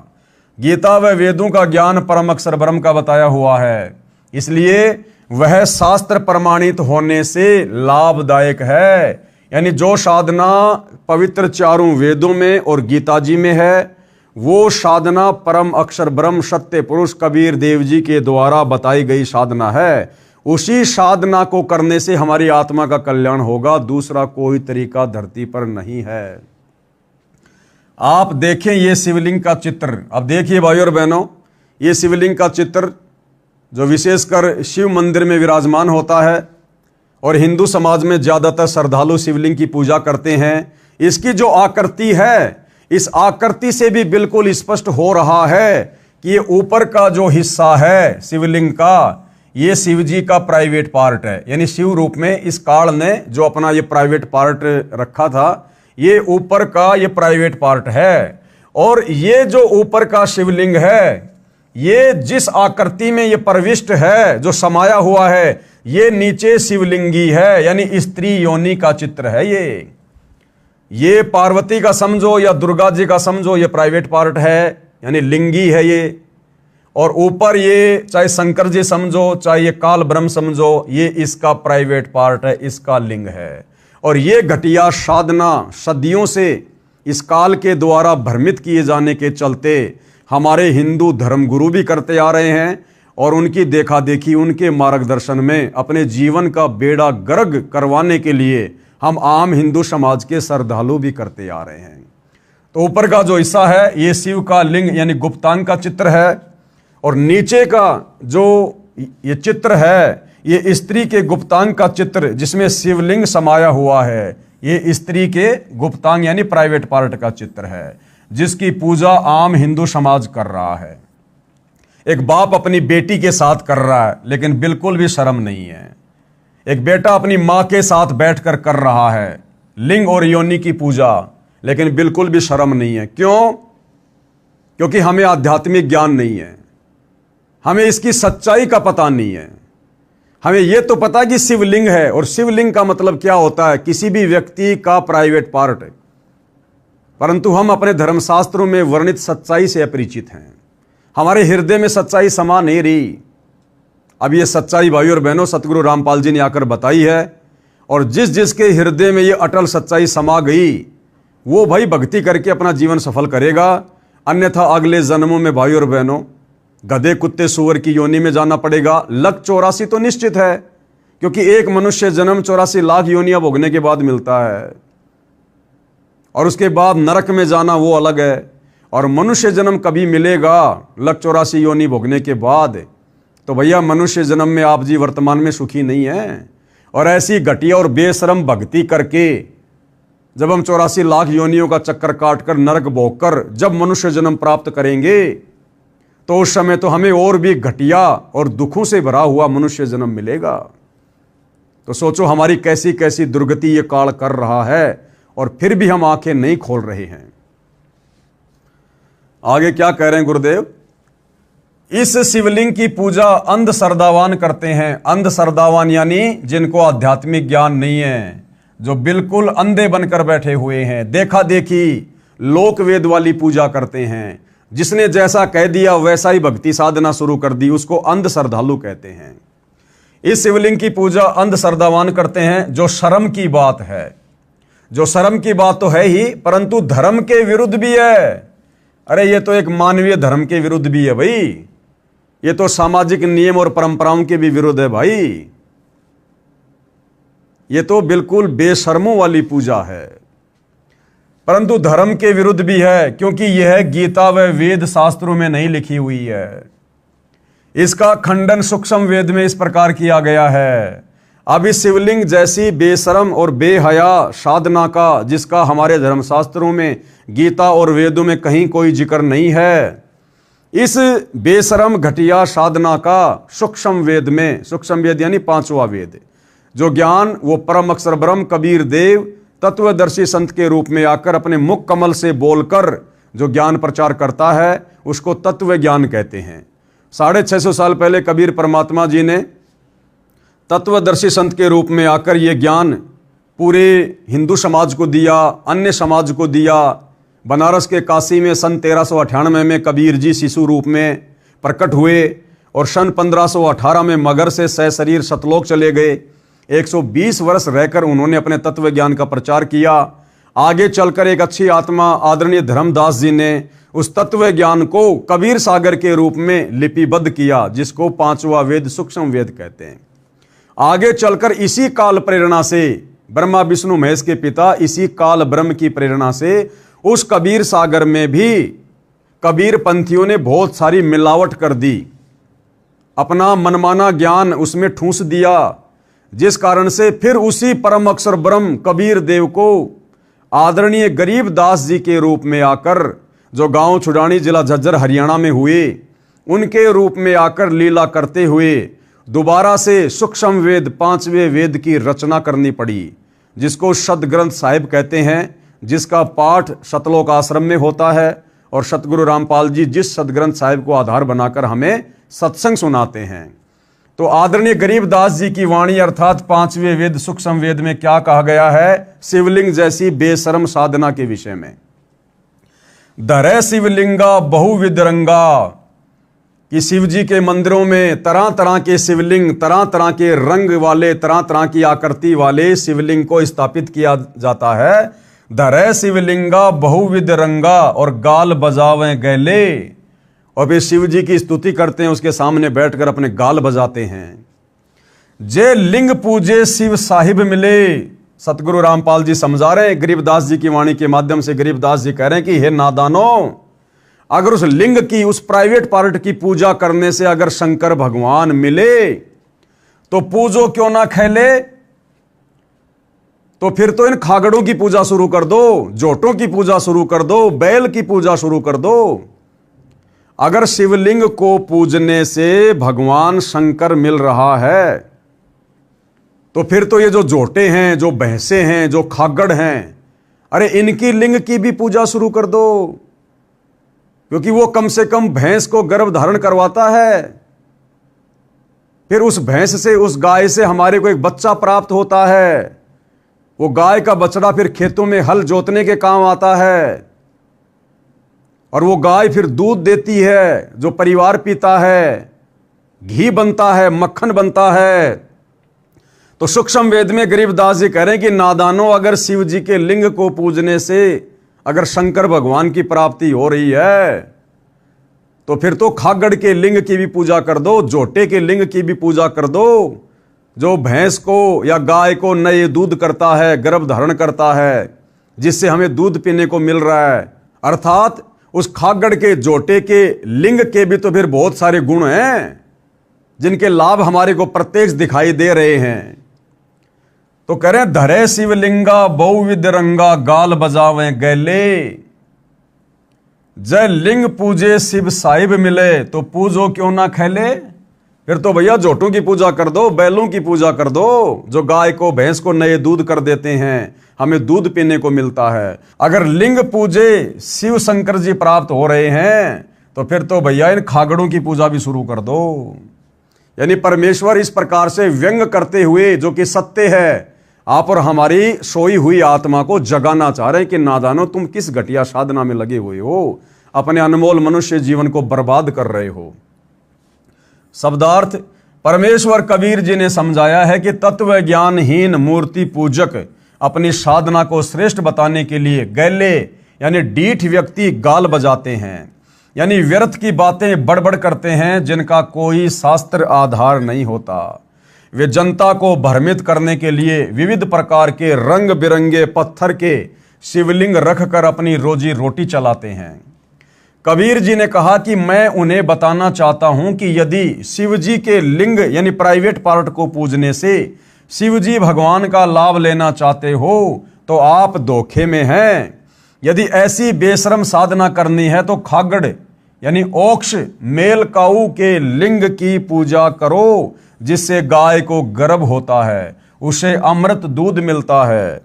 गीता व वेदों का ज्ञान परम अक्षर ब्रह्म का बताया हुआ है, इसलिए वह शास्त्र प्रमाणित होने से लाभदायक है। यानी जो साधना पवित्र चारों वेदों में और गीता जी में है, वो साधना परम अक्षर ब्रह्म सत्य पुरुष कबीर देव जी के द्वारा बताई गई साधना है। उसी साधना को करने से हमारी आत्मा का कल्याण होगा, दूसरा कोई तरीका धरती पर नहीं है। आप देखें ये शिवलिंग का चित्र, अब देखिए भाई और बहनों, ये शिवलिंग का चित्र जो विशेषकर शिव मंदिर में विराजमान होता है और हिंदू समाज में ज्यादातर श्रद्धालु शिवलिंग की पूजा करते हैं, इसकी जो आकृति है, इस आकृति से भी बिल्कुल स्पष्ट हो रहा है कि ये ऊपर का जो हिस्सा है शिवलिंग का, ये शिव जी का प्राइवेट पार्ट है। यानी शिव रूप में इस काल ने जो अपना ये प्राइवेट पार्ट रखा था, ये ऊपर का ये प्राइवेट पार्ट है। और ये जो ऊपर का शिवलिंग है, ये जिस आकृति में ये प्रविष्ट है, जो समाया हुआ है, ये नीचे शिवलिंगी है, यानी स्त्री योनि का चित्र है। ये पार्वती का समझो या दुर्गा जी का समझो, ये प्राइवेट पार्ट है, यानी लिंगी है ये। और ऊपर ये चाहे शंकर जी समझो, चाहे ये काल ब्रह्म समझो, ये इसका प्राइवेट पार्ट है, इसका लिंग है। और ये घटिया साधना सदियों से इस काल के द्वारा भ्रमित किए जाने के चलते हमारे हिंदू धर्मगुरु भी करते आ रहे हैं, और उनकी देखा देखी, उनके मार्गदर्शन में अपने जीवन का बेड़ा गर्क करवाने के लिए हम आम हिंदू समाज के श्रद्धालु भी करते आ रहे हैं। तो ऊपर का जो हिस्सा है ये शिव का लिंग यानी गुप्तांग का चित्र है, और नीचे का जो ये चित्र है ये स्त्री के गुप्तांग का चित्र, जिसमें शिवलिंग समाया हुआ है। ये स्त्री के गुप्तांग यानी प्राइवेट पार्ट का चित्र है, जिसकी पूजा आम हिंदू समाज कर रहा है। एक बाप अपनी बेटी के साथ कर रहा है, लेकिन बिल्कुल भी शर्म नहीं है। एक बेटा अपनी मां के साथ बैठकर कर रहा है लिंग और योनि की पूजा, लेकिन बिल्कुल भी शर्म नहीं है। क्यों? क्योंकि हमें आध्यात्मिक ज्ञान नहीं है, हमें इसकी सच्चाई का पता नहीं है। हमें यह तो पता कि शिवलिंग है, और शिवलिंग का मतलब क्या होता है, किसी भी व्यक्ति का प्राइवेट पार्ट है। परंतु हम अपने धर्मशास्त्रों में वर्णित सच्चाई से अपरिचित हैं, हमारे हृदय में सच्चाई समा नहीं रही। अब ये सच्चाई भाई और बहनों सतगुरु रामपाल जी ने आकर बताई है, और जिस जिसके हृदय में ये अटल सच्चाई समा गई वो भाई भक्ति करके अपना जीवन सफल करेगा। अन्यथा अगले जन्मों में भाई और बहनों गधे कुत्ते सूअर की योनि में जाना पड़ेगा। लक 84 तो निश्चित है, क्योंकि एक मनुष्य जन्म 84 लाख योनियां भोगने के बाद मिलता है, और उसके बाद नरक में जाना वो अलग है। और मनुष्य जन्म कभी मिलेगा लक 84 योनि भोगने के बाद, तो भैया मनुष्य जन्म में आप जी वर्तमान में सुखी नहीं है। और ऐसी घटिया और बेशरम भक्ति करके जब हम 84 लाख योनियों का चक्कर काटकर नरक भोगकर जब मनुष्य जन्म प्राप्त करेंगे, तो उस समय तो हमें और भी घटिया और दुखों से भरा हुआ मनुष्य जन्म मिलेगा। तो सोचो हमारी कैसी कैसी दुर्गति ये काल कर रहा है, और फिर भी हम आंखें नहीं खोल रहे हैं। आगे क्या कह रहे हैं गुरुदेव, इस शिवलिंग की पूजा अंध श्रद्धावान करते हैं। अंध श्रद्धावान यानी जिनको आध्यात्मिक ज्ञान नहीं है, जो बिल्कुल अंधे बनकर बैठे हुए हैं, देखा देखी लोक वेद वाली पूजा करते हैं। जिसने जैसा कह दिया वैसा ही भक्ति साधना शुरू कर दी, उसको अंध श्रद्धालु कहते हैं। इस शिवलिंग की पूजा अंध श्रद्धावान करते हैं, जो शर्म की बात है। जो शर्म की बात तो है ही, परंतु धर्म के विरुद्ध भी है। अरे ये तो एक मानवीय धर्म के विरुद्ध भी है भाई, ये तो सामाजिक नियम और परंपराओं के भी विरुद्ध है भाई। ये तो बिल्कुल बेशर्मों वाली पूजा है, परंतु धर्म के विरुद्ध भी है, क्योंकि यह गीता व वेद शास्त्रों में नहीं लिखी हुई है। इसका खंडन सूक्ष्म वेद में इस प्रकार किया गया है। अब इस शिवलिंग जैसी बेशरम और बेहया साधना का, जिसका हमारे धर्मशास्त्रों में, गीता और वेदों में कहीं कोई जिक्र नहीं है, इस बेशरम घटिया साधना का सूक्ष्म वेद में, सूक्ष्म वेद यानी 5वां वेद, जो ज्ञान वो परम अक्षर ब्रह्म कबीर देव तत्वदर्शी संत के रूप में आकर अपने मुख कमल से बोलकर जो ज्ञान प्रचार करता है, उसको तत्व ज्ञान कहते हैं। 650 साल पहले कबीर परमात्मा जी ने तत्वदर्शी संत के रूप में आकर ये ज्ञान पूरे हिंदू समाज को दिया, अन्य समाज को दिया। बनारस के काशी में सन 1398 में कबीर जी शिशु रूप में प्रकट हुए, और सन 1518 में मगर से सशरीर सतलोक चले गए। 120 वर्ष रहकर उन्होंने अपने तत्व ज्ञान का प्रचार किया। आगे चलकर एक अच्छी आत्मा आदरणीय धर्मदास जी ने उस तत्व ज्ञान को कबीर सागर के रूप में लिपिबद्ध किया, जिसको 5वां वेद सूक्ष्म वेद कहते हैं। आगे चलकर इसी काल प्रेरणा से ब्रह्मा विष्णु महेश के पिता, इसी काल ब्रह्म की प्रेरणा से उस कबीर सागर में भी कबीर पंथियों ने बहुत सारी मिलावट कर दी, अपना मनमाना ज्ञान उसमें ठूंस दिया, जिस कारण से फिर उसी परम अक्षर ब्रह्म कबीर देव को आदरणीय गरीब दास जी के रूप में आकर, जो गांव छुड़ानी जिला झज्जर हरियाणा में हुए, उनके रूप में आकर लीला करते हुए दोबारा से सूक्ष्म वेद 5वें वेद की रचना करनी पड़ी, जिसको सदग्रंथ साहिब कहते हैं, जिसका पाठ सतलोक आश्रम में होता है। और सतगुरु रामपाल जी जिस सदग्रंथ साहिब को आधार बनाकर हमें सत्संग सुनाते हैं। तो आदरणीय गरीबदास जी की वाणी अर्थात 5वें वेद सूक्ष्म वेद में क्या कहा गया है शिवलिंग जैसी बेशरम साधना के विषय में। धरे शिवलिंगा बहुविध रंगा, कि शिव जी के मंदिरों में तरह तरह के शिवलिंग, तरह तरह के रंग वाले, तरह तरह की आकृति वाले शिवलिंग को स्थापित किया जाता है। धरे शिवलिंगा बहुविध रंगा और गाल बजावे गैले, और वे शिव जी की स्तुति करते हैं, उसके सामने बैठकर अपने गाल बजाते हैं। जे लिंग पूजे शिव साहिब मिले, सतगुरु रामपाल जी समझा रहे हैं गरीबदास जी की वाणी के माध्यम से। गरीबदास जी कह रहे हैं कि हे नादानो, अगर उस लिंग की, उस प्राइवेट पार्ट की पूजा करने से अगर शंकर भगवान मिले तो पूजो क्यों ना खेले, तो फिर तो इन खागड़ों की पूजा शुरू कर दो, जोटों की पूजा शुरू कर दो, बैल की पूजा शुरू कर दो। अगर शिवलिंग को पूजने से भगवान शंकर मिल रहा है तो फिर तो ये जो जोटे हैं, जो भैंसे हैं, जो खागड़ हैं, अरे इनकी लिंग की भी पूजा शुरू कर दो, क्योंकि वो कम से कम भैंस को गर्भ धारण करवाता है। फिर उस भैंस से, उस गाय से हमारे को एक बच्चा प्राप्त होता है। वो गाय का बछड़ा फिर खेतों में हल जोतने के काम आता है, और वो गाय फिर दूध देती है, जो परिवार पीता है, घी बनता है, मक्खन बनता है। तो सूक्ष्म वेद में गरीबदास जी कह रहे हैं कि नादानों, अगर शिव जी के लिंग को पूजने से अगर शंकर भगवान की प्राप्ति हो रही है तो फिर तो खागड़ के लिंग की भी पूजा कर दो, जोटे के लिंग की भी पूजा कर दो, जो भैंस को या गाय को नए दूध करता है, गर्भ धारण करता है, जिससे हमें दूध पीने को मिल रहा है। अर्थात उस खागड़ के जोटे के लिंग के भी तो फिर बहुत सारे गुण हैं जिनके लाभ हमारे को प्रत्यक्ष दिखाई दे रहे हैं। तो कह रहे हैं धरे शिवलिंगा बहुविध रंगा गाल बजावे गैले, जय लिंग पूजे शिव साहिब मिले तो पूजो क्यों ना खेले। फिर तो भैया जोटों की पूजा कर दो, बैलों की पूजा कर दो, जो गाय को भैंस को नए दूध कर देते हैं, हमें दूध पीने को मिलता है। अगर लिंग पूजे शिव शंकर जी प्राप्त हो रहे हैं तो फिर तो भैया इन खागड़ों की पूजा भी शुरू कर दो। यानी परमेश्वर इस प्रकार से व्यंग करते हुए, जो कि सत्य है, आप और हमारी सोई हुई आत्मा को जगाना चाह रहे हैं कि नादानो, तुम किस घटिया साधना में लगे हुए हो, अपने अनमोल मनुष्य जीवन को बर्बाद कर रहे हो। शब्दार्थ परमेश्वर कबीर जी ने समझाया है कि तत्व ज्ञानहीन मूर्ति पूजक अपनी साधना को श्रेष्ठ बताने के लिए गैले यानी डीठ व्यक्ति गाल बजाते हैं, यानी व्यर्थ की बातें बड़बड़ करते हैं जिनका कोई शास्त्र आधार नहीं होता। वे जनता को भ्रमित करने के लिए विविध प्रकार के रंग बिरंगे पत्थर के शिवलिंग रखकर अपनी रोजी रोटी चलाते हैं। कबीर जी ने कहा कि मैं उन्हें बताना चाहता हूं कि यदि शिव जी के लिंग यानी प्राइवेट पार्ट को पूजने से शिव जी भगवान का लाभ लेना चाहते हो तो आप धोखे में हैं। यदि ऐसी बेशरम साधना करनी है तो खागड़ यानी ओक्ष मेल काऊ के लिंग की पूजा करो, जिससे गाय को गर्भ होता है, उसे अमृत दूध मिलता है।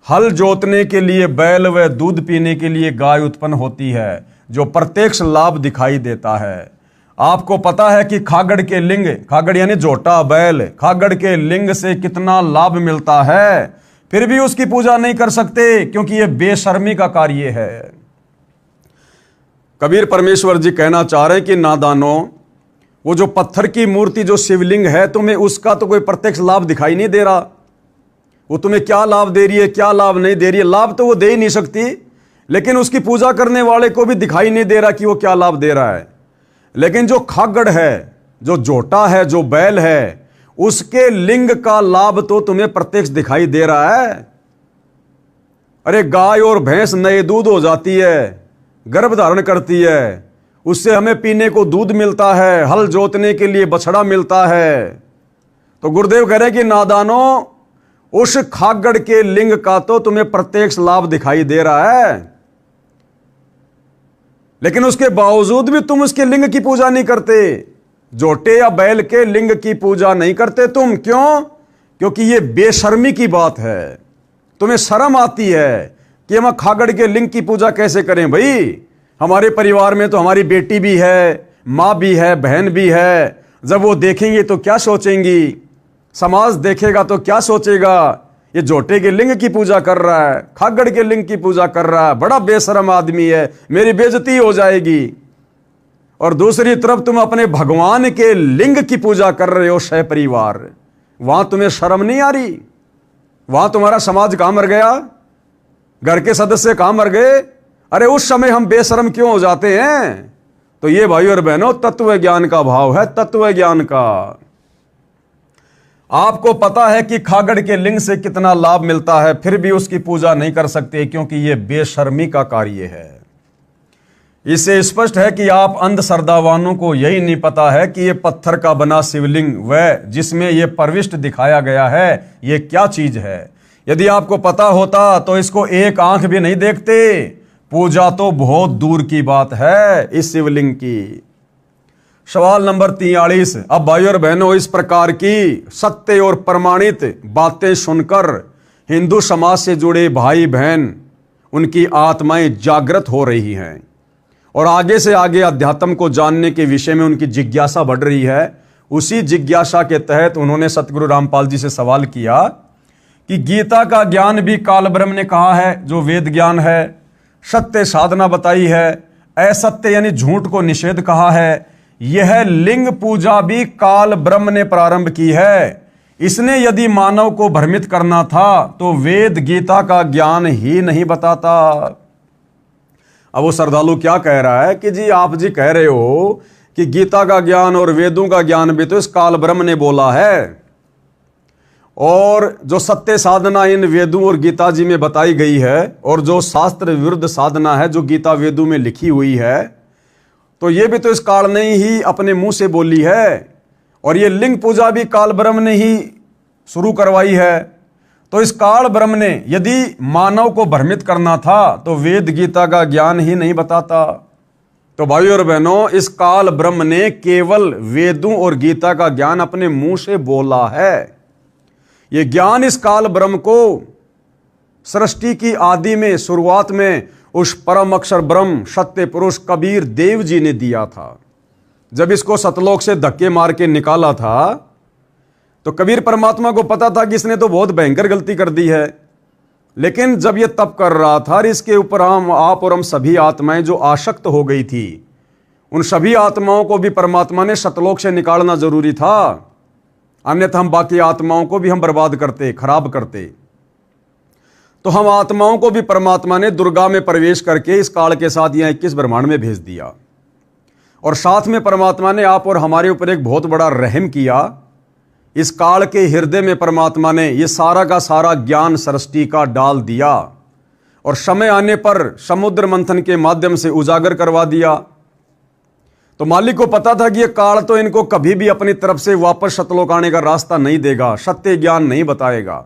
हल जोतने के लिए बैल व दूध पीने के लिए गाय उत्पन्न होती है, जो प्रत्यक्ष लाभ दिखाई देता है। आपको पता है कि खागड़ के लिंग, खागड़ यानी जोटा बैल, खागड़ के लिंग से कितना लाभ मिलता है, फिर भी उसकी पूजा नहीं कर सकते क्योंकि यह बेशर्मी का कार्य है। कबीर परमेश्वर जी कहना चाह रहे हैं कि नादानो, वो जो पत्थर की मूर्ति जो शिवलिंग है, तुम्हें उसका तो कोई प्रत्यक्ष लाभ दिखाई नहीं दे रहा। वो तुम्हें क्या लाभ दे रही है, क्या लाभ नहीं दे रही है, लाभ तो वो दे ही नहीं सकती, लेकिन उसकी पूजा करने वाले को भी दिखाई नहीं दे रहा कि वो क्या लाभ दे रहा है। लेकिन जो खागड़ है, जो जोटा है, जो बैल है, उसके लिंग का लाभ तो तुम्हें प्रत्यक्ष दिखाई दे रहा है। अरे गाय और भैंस नए दूध हो जाती है, गर्भ धारण करती है, उससे हमें पीने को दूध मिलता है, हल जोतने के लिए बछड़ा मिलता है। तो गुरुदेव कह रहे हैं कि नादानो, उस खागड़ के लिंग का तो तुम्हें प्रत्यक्ष लाभ दिखाई दे रहा है, लेकिन उसके बावजूद भी तुम उसके लिंग की पूजा नहीं करते। जोटे या बैल के लिंग की पूजा नहीं करते तुम। क्यों? क्योंकि यह बेशर्मी की बात है। तुम्हें शर्म आती है कि हम खागड़ के लिंग की पूजा कैसे करें। भाई, हमारे परिवार में तो हमारी बेटी भी है, माँ भी है, बहन भी है। जब वो देखेंगे तो क्या सोचेंगी, समाज देखेगा तो क्या सोचेगा, ये जोटे के लिंग की पूजा कर रहा है, खागड़ के लिंग की पूजा कर रहा है, बड़ा बेशरम आदमी है, मेरी बेइज्जती हो जाएगी। और दूसरी तरफ तुम अपने भगवान के लिंग की पूजा कर रहे हो सह परिवार, वहां तुम्हें शर्म नहीं आ रही? वहां तुम्हारा समाज कहां मर गया, घर के सदस्य कहां मर गए? अरे उस समय हम बेशरम क्यों हो जाते हैं? तो ये भाई और बहनों, तत्व ज्ञान का भाव है, तत्व ज्ञान का। आपको पता है कि खागड़ के लिंग से कितना लाभ मिलता है, फिर भी उसकी पूजा नहीं कर सकते क्योंकि यह बेशर्मी का कार्य है। इससे स्पष्ट है कि आप अंधश्रद्धावानों को यही नहीं पता है कि यह पत्थर का बना शिवलिंग व जिसमें यह प्रविष्ट दिखाया गया है, यह क्या चीज है। यदि आपको पता होता तो इसको एक आंख भी नहीं देखते। पूजा तो बहुत दूर की बात है इस शिवलिंग की। सवाल नंबर 43। अब भाई और बहनों, इस प्रकार की सत्य और प्रमाणित बातें सुनकर हिंदू समाज से जुड़े भाई बहन, उनकी आत्माएं जागृत हो रही हैं और आगे से आगे अध्यात्म को जानने के विषय में उनकी जिज्ञासा बढ़ रही है। उसी जिज्ञासा के तहत उन्होंने सतगुरु रामपाल जी से सवाल किया कि गीता का ज्ञान भी काल ब्रह्म ने कहा है, जो वेद ज्ञान है, सत्य साधना बताई है, असत्य यानी झूठ को निषेध कहा है, यह लिंग पूजा भी काल ब्रह्म ने प्रारंभ की है। इसने यदि मानव को भ्रमित करना था तो वेद गीता का ज्ञान ही नहीं बताता। अब वो श्रद्धालु क्या कह रहा है कि जी आप जी कह रहे हो कि गीता का ज्ञान और वेदों का ज्ञान भी तो इस काल ब्रह्म ने बोला है, और जो सत्य साधना इन वेदों और गीता जी में बताई गई है और जो शास्त्र विरुद्ध साधना है जो गीता वेदों में लिखी हुई है, तो ये भी तो इस काल ने ही अपने मुंह से बोली है, और ये लिंग पूजा भी काल ब्रह्म ने ही शुरू करवाई है। तो इस काल ब्रह्म ने यदि मानव को भ्रमित करना था तो वेद गीता का ज्ञान ही नहीं बताता। तो भाइयों और बहनों, इस काल ब्रह्म ने केवल वेदों और गीता का ज्ञान अपने मुंह से बोला है। ये ज्ञान इस काल ब्रह्म को सृष्टि की आदि में, शुरुआत में उस परम अक्षर ब्रह्म सत्य पुरुष कबीर देव जी ने दिया था। जब इसको सतलोक से धक्के मार के निकाला था तो कबीर परमात्मा को पता था कि इसने तो बहुत भयंकर गलती कर दी है, लेकिन जब ये तप कर रहा था इसके ऊपर आप और हम सभी आत्माएं जो आसक्त हो गई थी, उन सभी आत्माओं को भी परमात्मा ने सतलोक से निकालना जरूरी था, अन्यथा हम बाकी आत्माओं को भी हम बर्बाद करते, खराब करते। तो हम आत्माओं को भी परमात्मा ने दुर्गा में प्रवेश करके इस काल के साथ यहाँ 21 ब्रह्मांड में भेज दिया, और साथ में परमात्मा ने आप और हमारे ऊपर एक बहुत बड़ा रहम किया। इस काल के हृदय में परमात्मा ने ये सारा का सारा ज्ञान सृष्टि का डाल दिया, और समय आने पर समुद्र मंथन के माध्यम से उजागर करवा दिया। तो मालिक को पता था कि ये काल तो इनको कभी भी अपनी तरफ से वापस सतलोक आने का रास्ता नहीं देगा, सत्य ज्ञान नहीं बताएगा।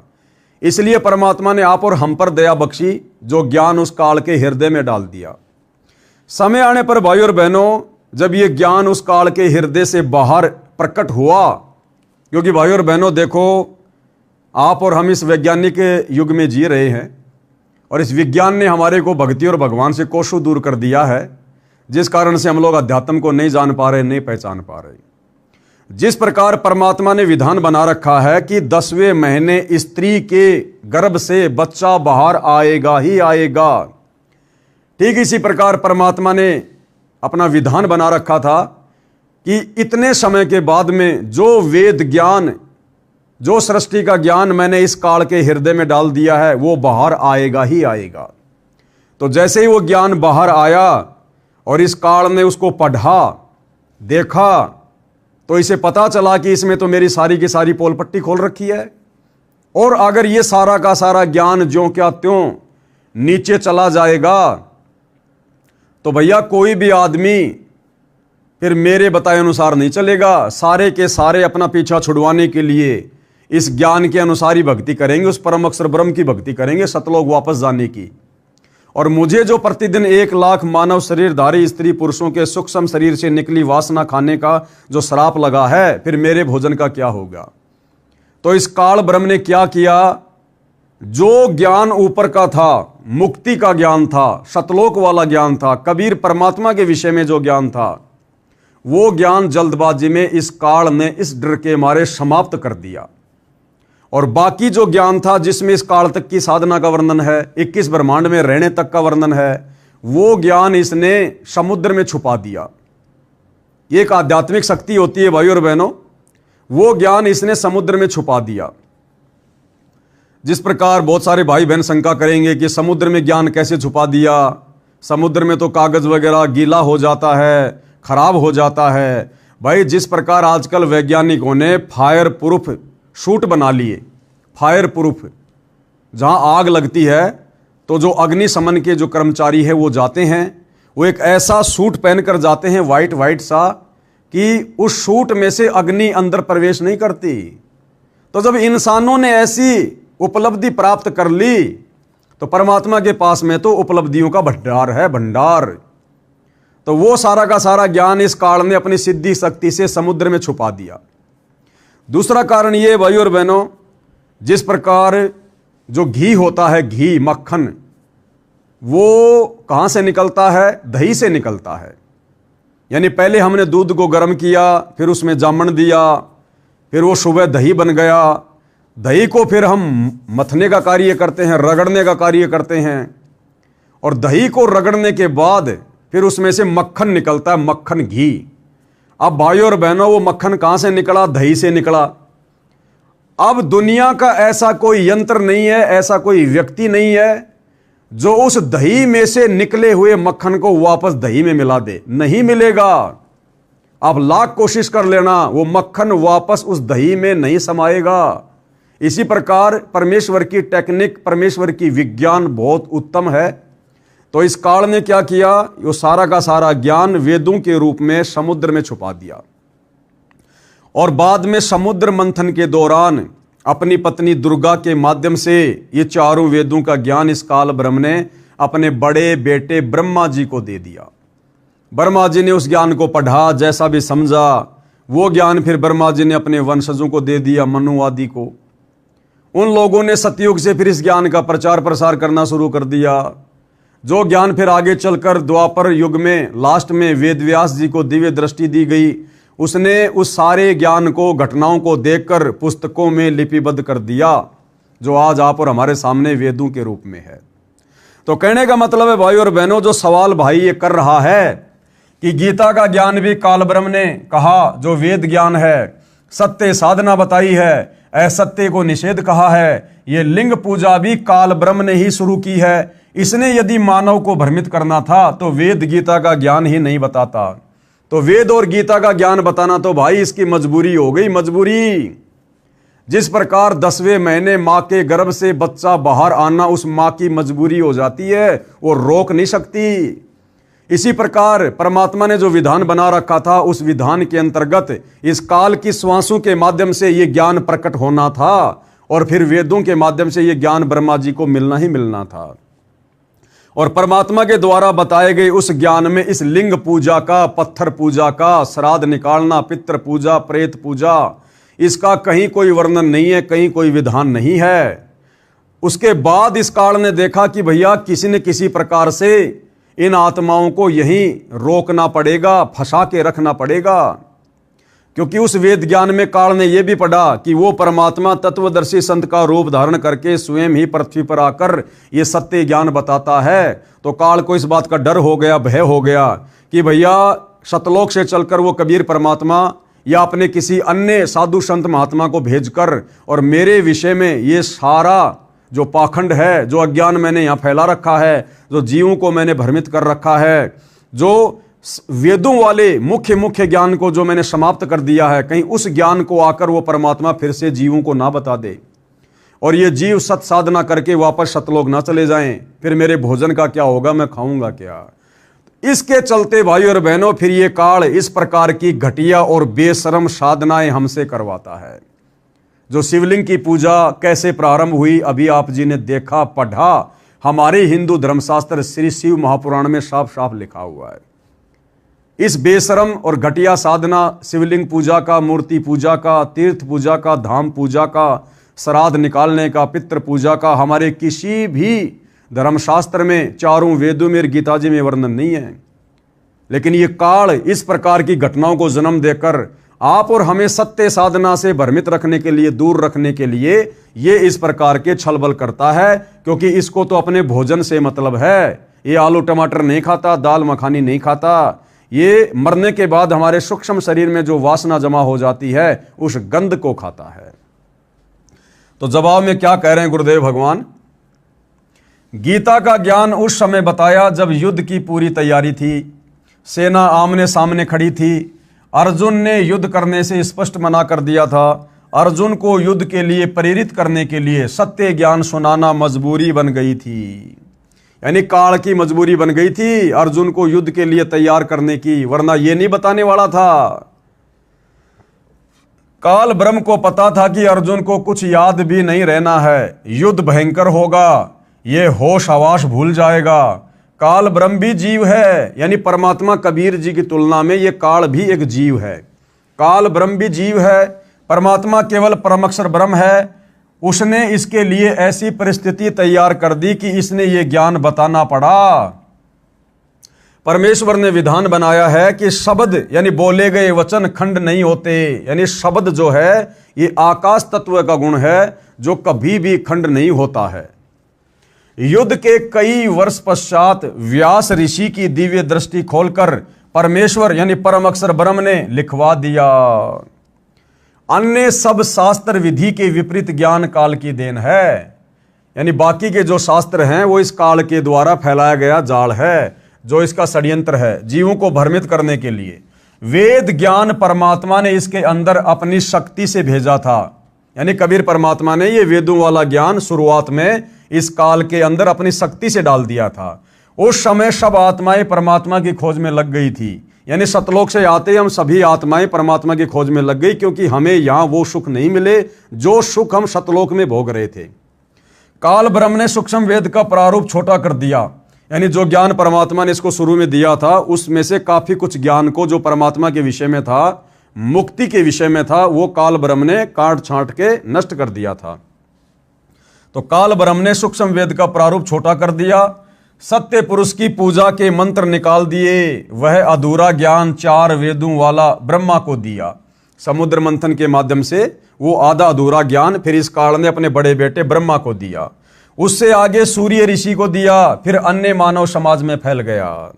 इसलिए परमात्मा ने आप और हम पर दया बख्शी, जो ज्ञान उस काल के हृदय में डाल दिया। समय आने पर भाइयों और बहनों, जब ये ज्ञान उस काल के हृदय से बाहर प्रकट हुआ, क्योंकि भाइयों और बहनों देखो, आप और हम इस वैज्ञानिक युग में जी रहे हैं, और इस विज्ञान ने हमारे को भक्ति और भगवान से कोसों दूर कर दिया है, जिस कारण से हम लोग अध्यात्म को नहीं जान पा रहे, नहीं पहचान पा रहे। जिस प्रकार परमात्मा ने विधान बना रखा है कि 10वें महीने स्त्री के गर्भ से बच्चा बाहर आएगा ही आएगा, ठीक इसी प्रकार परमात्मा ने अपना विधान बना रखा था कि इतने समय के बाद में जो वेद ज्ञान, जो सृष्टि का ज्ञान मैंने इस काल के हृदय में डाल दिया है, वो बाहर आएगा ही आएगा। तो जैसे ही वो ज्ञान बाहर आया और इस काल ने उसको पढ़ा, देखा, तो इसे पता चला कि इसमें तो मेरी सारी की सारी पोल पट्टी खोल रखी है, और अगर ये सारा का सारा ज्ञान ज्यों क्या त्यों नीचे चला जाएगा तो भैया कोई भी आदमी फिर मेरे बताए अनुसार नहीं चलेगा। सारे के सारे अपना पीछा छुड़वाने के लिए इस ज्ञान के अनुसार ही भक्ति करेंगे, उस परम अक्षर ब्रह्म की भक्ति करेंगे, सतलोक वापस जाने की। और मुझे जो प्रतिदिन 1 लाख मानव शरीरधारी स्त्री पुरुषों के सूक्ष्म शरीर से निकली वासना खाने का जो श्राप लगा है, फिर मेरे भोजन का क्या होगा। तो इस काल ब्रह्म ने क्या किया, जो ज्ञान ऊपर का था, मुक्ति का ज्ञान था, सतलोक वाला ज्ञान था, कबीर परमात्मा के विषय में जो ज्ञान था, वो ज्ञान जल्दबाजी में इस काल ने इस डर के मारे समाप्त कर दिया। और बाकी जो ज्ञान था जिसमें इस काल तक की साधना का वर्णन है, 21 ब्रह्मांड में रहने तक का वर्णन है, वो ज्ञान इसने समुद्र में छुपा दिया। ये एक आध्यात्मिक शक्ति होती है भाइयों और बहनों, वो ज्ञान इसने समुद्र में छुपा दिया। जिस प्रकार बहुत सारे भाई बहन शंका करेंगे कि समुद्र में ज्ञान कैसे छुपा दिया, समुद्र में तो कागज वगैरह गीला हो जाता है, खराब हो जाता है। भाई जिस प्रकार आजकल वैज्ञानिकों ने फायर प्रूफ सूट बना लिए, फायर प्रूफ, जहां आग लगती है तो जो अग्निशमन के जो कर्मचारी है वो जाते हैं, वो एक ऐसा सूट पहनकर जाते हैं वाइट वाइट सा कि उस सूट में से अग्नि अंदर प्रवेश नहीं करती। तो जब इंसानों ने ऐसी उपलब्धि प्राप्त कर ली तो परमात्मा के पास में तो उपलब्धियों का भंडार है, भंडार। तो वो सारा का सारा ज्ञान इस काल ने अपनी सिद्धि शक्ति से समुद्र में छुपा दिया। दूसरा कारण ये भाई और बहनों, जिस प्रकार जो घी होता है, घी मक्खन, वो कहां से निकलता है, दही से निकलता है। यानी पहले हमने दूध को गर्म किया, फिर उसमें जामन दिया, फिर वो सुबह दही बन गया। दही को फिर हम मथने का कार्य करते हैं, रगड़ने का कार्य करते हैं, और दही को रगड़ने के बाद फिर उसमें से मक्खन निकलता है, मक्खन घी। अब भाइयों और बहनों, वो मक्खन कहां से निकला, दही से निकला। अब दुनिया का ऐसा कोई यंत्र नहीं है, ऐसा कोई व्यक्ति नहीं है जो उस दही में से निकले हुए मक्खन को वापस दही में मिला दे, नहीं मिलेगा। आप लाख कोशिश कर लेना, वो मक्खन वापस उस दही में नहीं समाएगा। इसी प्रकार परमेश्वर की टेक्निक, परमेश्वर की विज्ञान बहुत उत्तम है। तो इस काल ने क्या किया, वो सारा का सारा ज्ञान वेदों के रूप में समुद्र में छुपा दिया, और बाद में समुद्र मंथन के दौरान अपनी पत्नी दुर्गा के माध्यम से ये चारों वेदों का ज्ञान इस काल ब्रह्म ने अपने बड़े बेटे ब्रह्मा जी को दे दिया। ब्रह्मा जी ने उस ज्ञान को पढ़ा, जैसा भी समझा, वो ज्ञान फिर ब्रह्मा जी ने अपने वंशजों को दे दिया, मनु आदि को। उन लोगों ने सतयुग से फिर इस ज्ञान का प्रचार प्रसार करना शुरू कर दिया, जो ज्ञान फिर आगे चलकर द्वापर युग में लास्ट में वेद व्यास जी को दिव्य दृष्टि दी गई। उसने उस सारे ज्ञान को, घटनाओं को देखकर पुस्तकों में लिपिबद्ध कर दिया, जो आज आप और हमारे सामने वेदों के रूप में है। तो कहने का मतलब है भाई और बहनों, जो सवाल भाई ये कर रहा है कि गीता का ज्ञान भी काल ब्रह्म ने कहा, जो वेद ज्ञान है, सत्य साधना बताई है, असत्य को निषेध कहा है, ये लिंग पूजा भी काल ब्रह्म ने ही शुरू की है। इसने यदि मानव को भ्रमित करना था तो वेद गीता का ज्ञान ही नहीं बताता। तो वेद और गीता का ज्ञान बताना तो भाई इसकी मजबूरी हो गई, मजबूरी। जिस प्रकार 10वें महीने मां के गर्भ से बच्चा बाहर आना उस मां की मजबूरी हो जाती है, वो रोक नहीं सकती। इसी प्रकार परमात्मा ने जो विधान बना रखा था, उस विधान के अंतर्गत इस काल की श्वासों के माध्यम से ये ज्ञान प्रकट होना था, और फिर वेदों के माध्यम से ये ज्ञान ब्रह्मा जी को मिलना ही मिलना था। और परमात्मा के द्वारा बताए गए उस ज्ञान में इस लिंग पूजा का, पत्थर पूजा का, श्राद्ध निकालना, पितृ पूजा, प्रेत पूजा, इसका कहीं कोई वर्णन नहीं है, कहीं कोई विधान नहीं है। उसके बाद इस काल ने देखा कि भैया किसी न किसी प्रकार से इन आत्माओं को यहीं रोकना पड़ेगा, फंसा के रखना पड़ेगा, क्योंकि उस वेद ज्ञान में काल ने यह भी पढ़ा कि वो परमात्मा तत्वदर्शी संत का रूप धारण करके स्वयं ही पृथ्वी पर आकर ये सत्य ज्ञान बताता है। तो काल को इस बात का डर हो गया, भय हो गया कि भैया सतलोक से चलकर वो कबीर परमात्मा या अपने किसी अन्य साधु संत महात्मा को भेजकर और मेरे विषय में ये सारा जो पाखंड है, जो अज्ञान मैंने यहाँ फैला रखा है, जो जीवों को मैंने भ्रमित कर रखा है, जो वेदों वाले मुख्य ज्ञान को जो मैंने समाप्त कर दिया है, कहीं उस ज्ञान को आकर वो परमात्मा फिर से जीवों को ना बता दे और ये जीव सत साधना करके वापस सतलोक ना चले जाएं। फिर मेरे भोजन का क्या होगा, मैं खाऊंगा क्या। इसके चलते भाई और बहनों फिर ये काल इस प्रकार की घटिया और बेशरम साधनाएं हमसे करवाता है। जो शिवलिंग की पूजा कैसे प्रारंभ हुई अभी आप जी ने देखा, पढ़ा, हमारे हिंदू धर्मशास्त्र श्री शिव महापुराण में साफ साफ लिखा हुआ है। इस बेशरम और घटिया साधना शिवलिंग पूजा का, मूर्ति पूजा का, तीर्थ पूजा का, धाम पूजा का, श्राद्ध निकालने का, पितृ पूजा का हमारे किसी भी धर्मशास्त्र में, चारों वेदों में, गीता जी में वर्णन नहीं है। लेकिन ये काल इस प्रकार की घटनाओं को जन्म देकर आप और हमें सत्य साधना से भ्रमित रखने के लिए, दूर रखने के लिए ये इस प्रकार के छलबल करता है, क्योंकि इसको तो अपने भोजन से मतलब है। ये आलू टमाटर नहीं खाता, दाल मखानी नहीं खाता, ये मरने के बाद हमारे सूक्ष्म शरीर में जो वासना जमा हो जाती है उस गंध को खाता है। तो जवाब में क्या कह रहे हैं गुरुदेव भगवान, गीता का ज्ञान उस समय बताया जब युद्ध की पूरी तैयारी थी, सेना आमने सामने खड़ी थी, अर्जुन ने युद्ध करने से स्पष्ट मना कर दिया था। अर्जुन को युद्ध के लिए प्रेरित करने के लिए सत्य ज्ञान सुनाना मजबूरी बन गई थी, यानी काल की मजबूरी बन गई थी अर्जुन को युद्ध के लिए तैयार करने की, वरना ये नहीं बताने वाला था। काल ब्रह्म को पता था कि अर्जुन को कुछ याद भी नहीं रहना है, युद्ध भयंकर होगा, ये होश हवास भूल जाएगा। काल ब्रह्म भी जीव है, यानी परमात्मा कबीर जी की तुलना में ये काल भी एक जीव है। काल ब्रह्म भी जीव है, परमात्मा केवल परमअक्षर ब्रह्म है। उसने इसके लिए ऐसी परिस्थिति तैयार कर दी कि इसने ये ज्ञान बताना पड़ा। परमेश्वर ने विधान बनाया है कि शब्द यानी बोले गए वचन खंड नहीं होते, यानी शब्द जो है ये आकाश तत्व का गुण है जो कभी भी खंड नहीं होता है। युद्ध के कई वर्ष पश्चात व्यास ऋषि की दिव्य दृष्टि खोलकर परमेश्वर यानी परम अक्षर ब्रह्म ने लिखवा दिया। अन्य सब शास्त्र विधि के विपरीत ज्ञान काल की देन है। यानी बाकी के जो शास्त्र हैं वो इस काल के द्वारा फैलाया गया जाल है, जो इसका षड्यंत्र है जीवों को भ्रमित करने के लिए। वेद ज्ञान परमात्मा ने इसके अंदर अपनी शक्ति से भेजा था। यानी कबीर परमात्मा ने ये वेदों वाला ज्ञान शुरुआत में इस काल के अंदर अपनी शक्ति से डाल दिया था। उस समय सब आत्माएं परमात्मा की खोज में लग गई थी। यानी सतलोक से आते हम सभी आत्माएं परमात्मा की खोज में लग गई, क्योंकि हमें यहां वो सुख नहीं मिले जो सुख हम सतलोक में भोग रहे थे। काल ब्रह्म ने सूक्ष्म वेद का प्रारूप छोटा कर दिया। यानी जो ज्ञान परमात्मा ने इसको शुरू में दिया था उसमें से काफी कुछ ज्ञान को जो परमात्मा के विषय में था, मुक्ति के विषय में था, वो काल ब्रह्म ने काट छांट के नष्ट कर दिया था। तो काल ब्रह्म ने सूक्ष्म वेद का प्रारूप छोटा कर दिया, सत्य पुरुष की पूजा के मंत्र निकाल दिए, वह अधूरा ज्ञान 4 वेदों वाला ब्रह्मा को दिया। समुद्र मंथन के माध्यम से वो आधा अधूरा ज्ञान फिर इस काल ने अपने बड़े बेटे ब्रह्मा को दिया। उससे आगे सूर्य ऋषि को दिया, फिर अन्य मानव समाज में फैल गया।